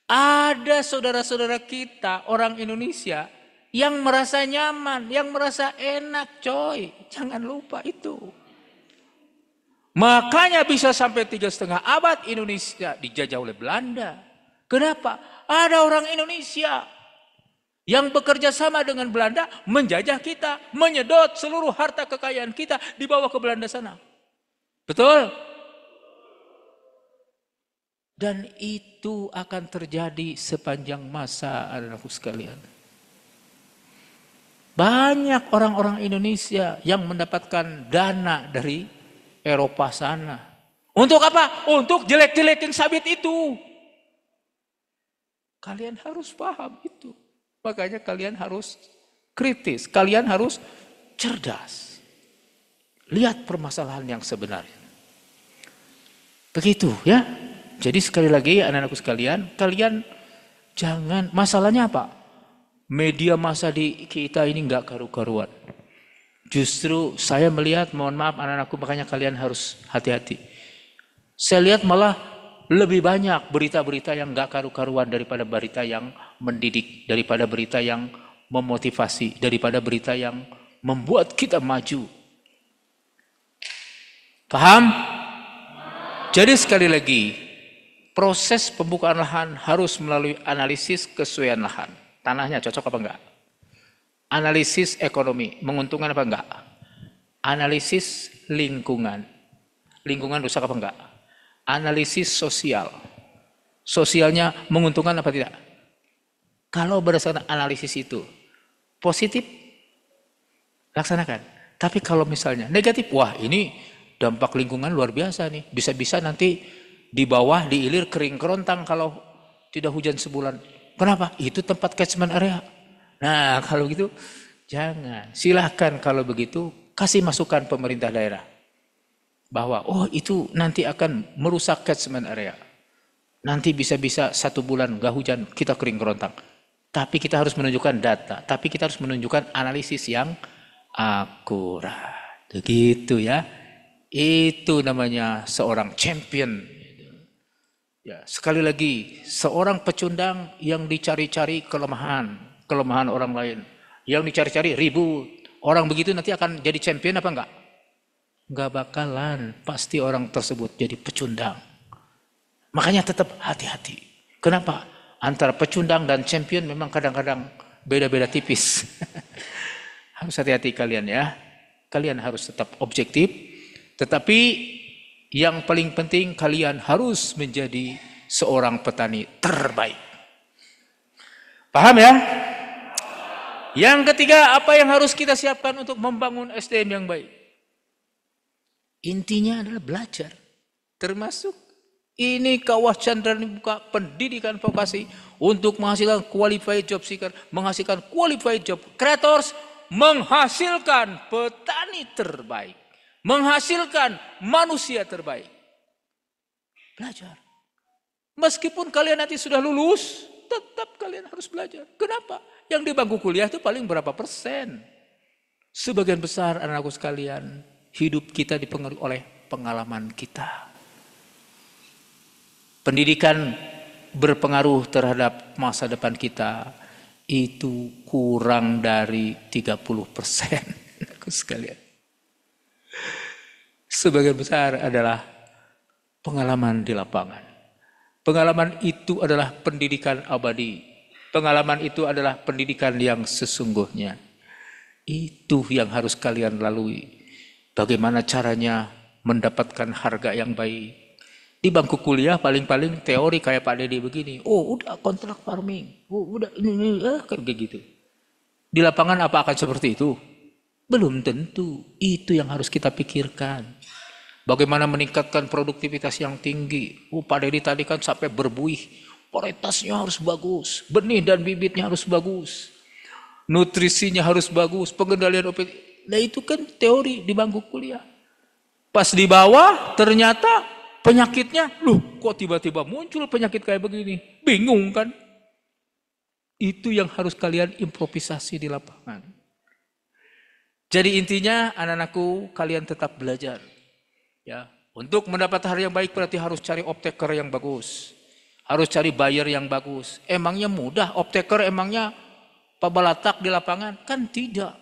Ada saudara-saudara kita, orang Indonesia, yang merasa nyaman, yang merasa enak, coy. Jangan lupa itu. Makanya bisa sampai 3,5 abad Indonesia dijajah oleh Belanda. Kenapa? Ada orang Indonesia yang bekerja sama dengan Belanda menjajah kita, menyedot seluruh harta kekayaan kita dibawa ke Belanda sana. Betul? Dan itu akan terjadi sepanjang masa, anak-anakku sekalian. Banyak orang-orang Indonesia yang mendapatkan dana dari Eropa sana. Untuk apa? Untuk jelek-jelekin sabit itu. Kalian harus paham itu. Makanya kalian harus kritis. Kalian harus cerdas. Lihat permasalahan yang sebenarnya. Begitu ya. Jadi sekali lagi anak-anakku sekalian, kalian jangan, masalahnya apa? Media massa di kita ini nggak karu-karuan. Justru saya melihat, mohon maaf anak-anakku, makanya kalian harus hati-hati. Saya lihat malah lebih banyak berita-berita yang nggak karu-karuan daripada berita yang mendidik, daripada berita yang memotivasi, daripada berita yang membuat kita maju. Paham? Jadi sekali lagi, proses pembukaan lahan harus melalui analisis kesesuaian lahan. Tanahnya cocok apa enggak? Analisis ekonomi, menguntungkan apa enggak? Analisis lingkungan. Lingkungan rusak apa enggak? Analisis sosial. Sosialnya menguntungkan apa tidak? Kalau berdasarkan analisis itu positif, laksanakan. Tapi kalau misalnya negatif, wah ini dampak lingkungan luar biasa nih. Bisa-bisa nanti di bawah diilir kering kerontang kalau tidak hujan sebulan. Kenapa? Itu tempat catchment area. Nah kalau gitu jangan. Silahkan kalau begitu kasih masukan pemerintah daerah. Bahwa oh itu nanti akan merusak catchment area. Nanti bisa-bisa 1 bulan gak hujan kita kering kerontang. Tapi kita harus menunjukkan data. Tapi kita harus menunjukkan analisis yang akurat. Begitu ya. Itu namanya seorang champion. Ya, sekali lagi, seorang pecundang yang dicari-cari kelemahan orang lain. Yang dicari-cari ribut. Orang begitu nanti akan jadi champion apa enggak? Enggak bakalan. Pasti orang tersebut jadi pecundang. Makanya tetap hati-hati. Kenapa? Antara pecundang dan champion memang kadang-kadang beda-beda tipis. Harus hati-hati kalian ya. Kalian harus tetap objektif. Tetapi yang paling penting kalian harus menjadi seorang petani terbaik. Paham ya? Yang ketiga, apa yang harus kita siapkan untuk membangun SDM yang baik? Intinya adalah belajar. Termasuk ini Kawah Chandra buka pendidikan vokasi untuk menghasilkan qualified job seeker, menghasilkan qualified job creators, menghasilkan petani terbaik. Menghasilkan manusia terbaik. Belajar. Meskipun kalian nanti sudah lulus, tetap kalian harus belajar. Kenapa? Yang di bangku kuliah itu paling berapa persen? Sebagian besar anak-anakku sekalian, hidup kita dipengaruhi oleh pengalaman kita. Pendidikan berpengaruh terhadap masa depan kita itu kurang dari 30%. sekalian. Sebagian besar adalah pengalaman di lapangan. Pengalaman itu adalah pendidikan abadi. Pengalaman itu adalah pendidikan yang sesungguhnya. Itu yang harus kalian lalui. Bagaimana caranya mendapatkan harga yang baik. Di bangku kuliah paling-paling teori kayak Pak Dedi begini. Oh udah kontrak farming. Oh udah ini kayak gitu. Di lapangan apa akan seperti itu? Belum tentu. Itu yang harus kita pikirkan. Bagaimana meningkatkan produktivitas yang tinggi. Pak Dedi tadi kan sampai berbuih. Varietasnya harus bagus. Benih dan bibitnya harus bagus. Nutrisinya harus bagus. Pengendalian OPT. Nah itu kan teori di bangku kuliah. Pas di bawah ternyata penyakitnya. Loh kok tiba-tiba muncul penyakit kayak begini. Bingung kan? Itu yang harus kalian improvisasi di lapangan. Jadi intinya anak-anakku kalian tetap belajar. Ya, untuk mendapat hari yang baik berarti harus cari optaker yang bagus. Harus cari buyer yang bagus. Emangnya mudah optaker, emangnya pabalatak di lapangan? Kan tidak.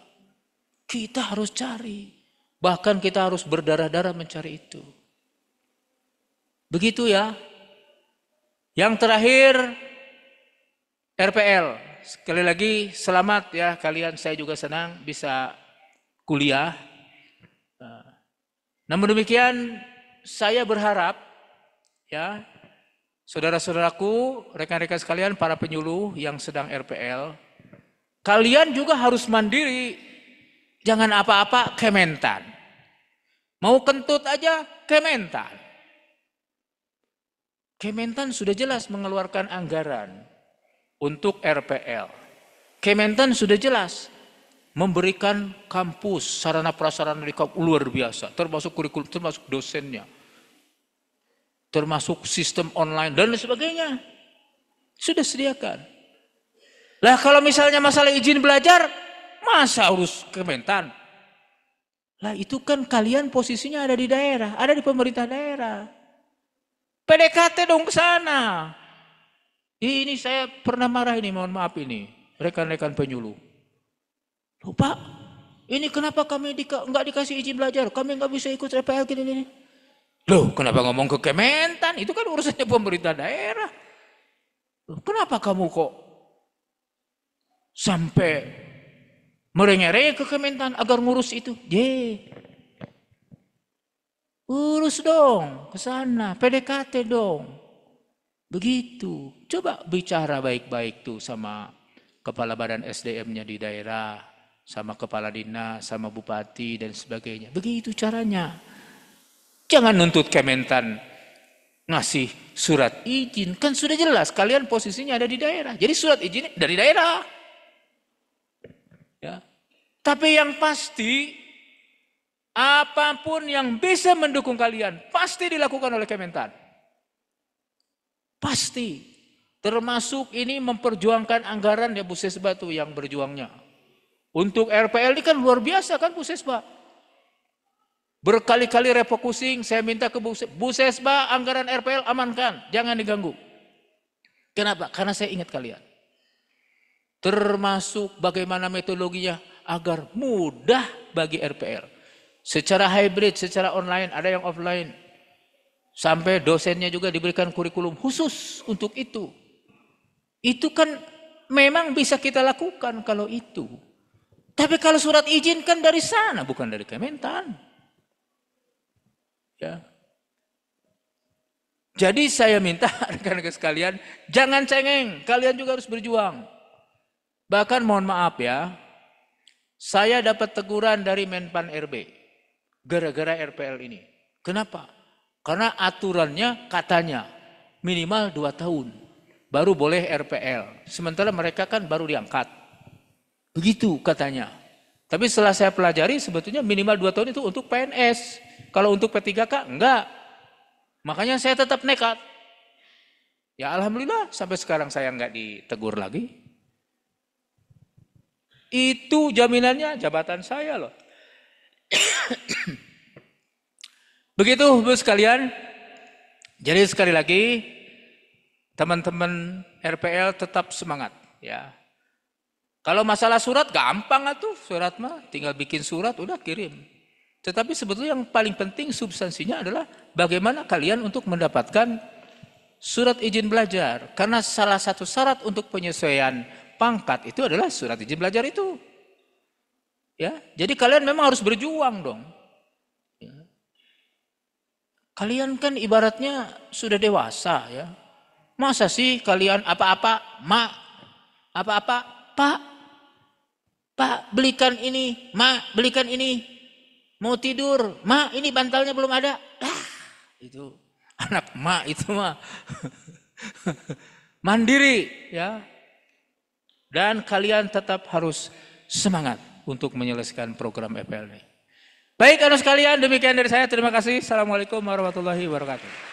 Kita harus cari. Bahkan kita harus berdarah-darah mencari itu. Begitu ya. Yang terakhir RPL. Sekali lagi selamat ya kalian, saya juga senang bisa kuliah. Namun demikian saya berharap ya saudara-saudaraku, rekan-rekan sekalian, para penyuluh yang sedang RPL, kalian juga harus mandiri. Jangan apa-apa Kementan. Mau kentut aja Kementan. Kementan sudah jelas mengeluarkan anggaran untuk RPL. Kementan sudah jelas memberikan kampus, sarana prasarana di kampus luar biasa, termasuk kurikulum, termasuk dosennya, termasuk sistem online dan sebagainya. Sudah sediakan. Lah kalau misalnya masalah izin belajar, masa urus Kementan? Lah itu kan kalian posisinya ada di daerah, ada di pemerintah daerah. PDKT dong ke sana. Ini saya pernah marah ini, mohon maaf ini, rekan-rekan penyuluh. Loh Pak, ini kenapa kami nggak dikasih izin belajar? Kami nggak bisa ikut RPL gini. Loh kenapa ngomong ke Kementan? Itu kan urusannya pemerintah daerah. Loh, kenapa kamu kok sampai merengek-rengek ke Kementan agar ngurus itu? Urus dong ke sana, PDKT dong. Begitu. Coba bicara baik-baik tuh sama kepala badan SDM-nya di daerah, sama kepala dinas, sama bupati dan sebagainya. Begitu caranya. Jangan nuntut Kementan ngasih surat izin. Kan sudah jelas kalian posisinya ada di daerah. Jadi surat izin dari daerah. Ya. Tapi yang pasti apapun yang bisa mendukung kalian pasti dilakukan oleh Kementan. Pasti. Termasuk ini memperjuangkan anggaran ya Bu Sesba tuh yang berjuangnya. Untuk RPL ini kan luar biasa kan Bu Sesba. Berkali-kali refocusing, saya minta ke Bu Sesba anggaran RPL amankan, jangan diganggu. Kenapa? Karena saya ingat kalian. Termasuk bagaimana metodologinya agar mudah bagi RPL. Secara hybrid, secara online, ada yang offline. Sampai dosennya juga diberikan kurikulum khusus untuk itu. Itu kan memang bisa kita lakukan kalau itu. Tapi kalau surat izin kan dari sana, bukan dari Kementan. Ya. Jadi saya minta rekan-rekan sekalian, jangan cengeng, kalian juga harus berjuang. Bahkan mohon maaf ya, saya dapat teguran dari Menpan RB, gara-gara RPL ini. Kenapa? Karena aturannya katanya minimal 2 tahun, baru boleh RPL. Sementara mereka kan baru diangkat. Begitu katanya. Tapi setelah saya pelajari sebetulnya minimal 2 tahun itu untuk PNS. Kalau untuk P3K enggak. Makanya saya tetap nekat. Ya alhamdulillah sampai sekarang saya enggak ditegur lagi. Itu jaminannya jabatan saya loh. Begitu Bu sekalian. Jadi sekali lagi teman-teman RPL tetap semangat ya. Kalau masalah surat gampang atuh, surat mah tinggal bikin surat udah kirim. Tetapi sebetulnya yang paling penting substansinya adalah bagaimana kalian untuk mendapatkan surat izin belajar. Karena salah satu syarat untuk penyesuaian pangkat itu adalah surat izin belajar itu. Ya, jadi kalian memang harus berjuang dong. Ya. Kalian kan ibaratnya sudah dewasa ya. Masa sih kalian apa-apa, mak, apa-apa, Pak belikan ini, mak belikan ini. Mau tidur, mak ini bantalnya belum ada. Itu anak mak itu mah mandiri ya. Dan kalian tetap harus semangat untuk menyelesaikan program FPL ini. Baik anak sekalian, demikian dari saya. Terima kasih. Assalamualaikum warahmatullahi wabarakatuh.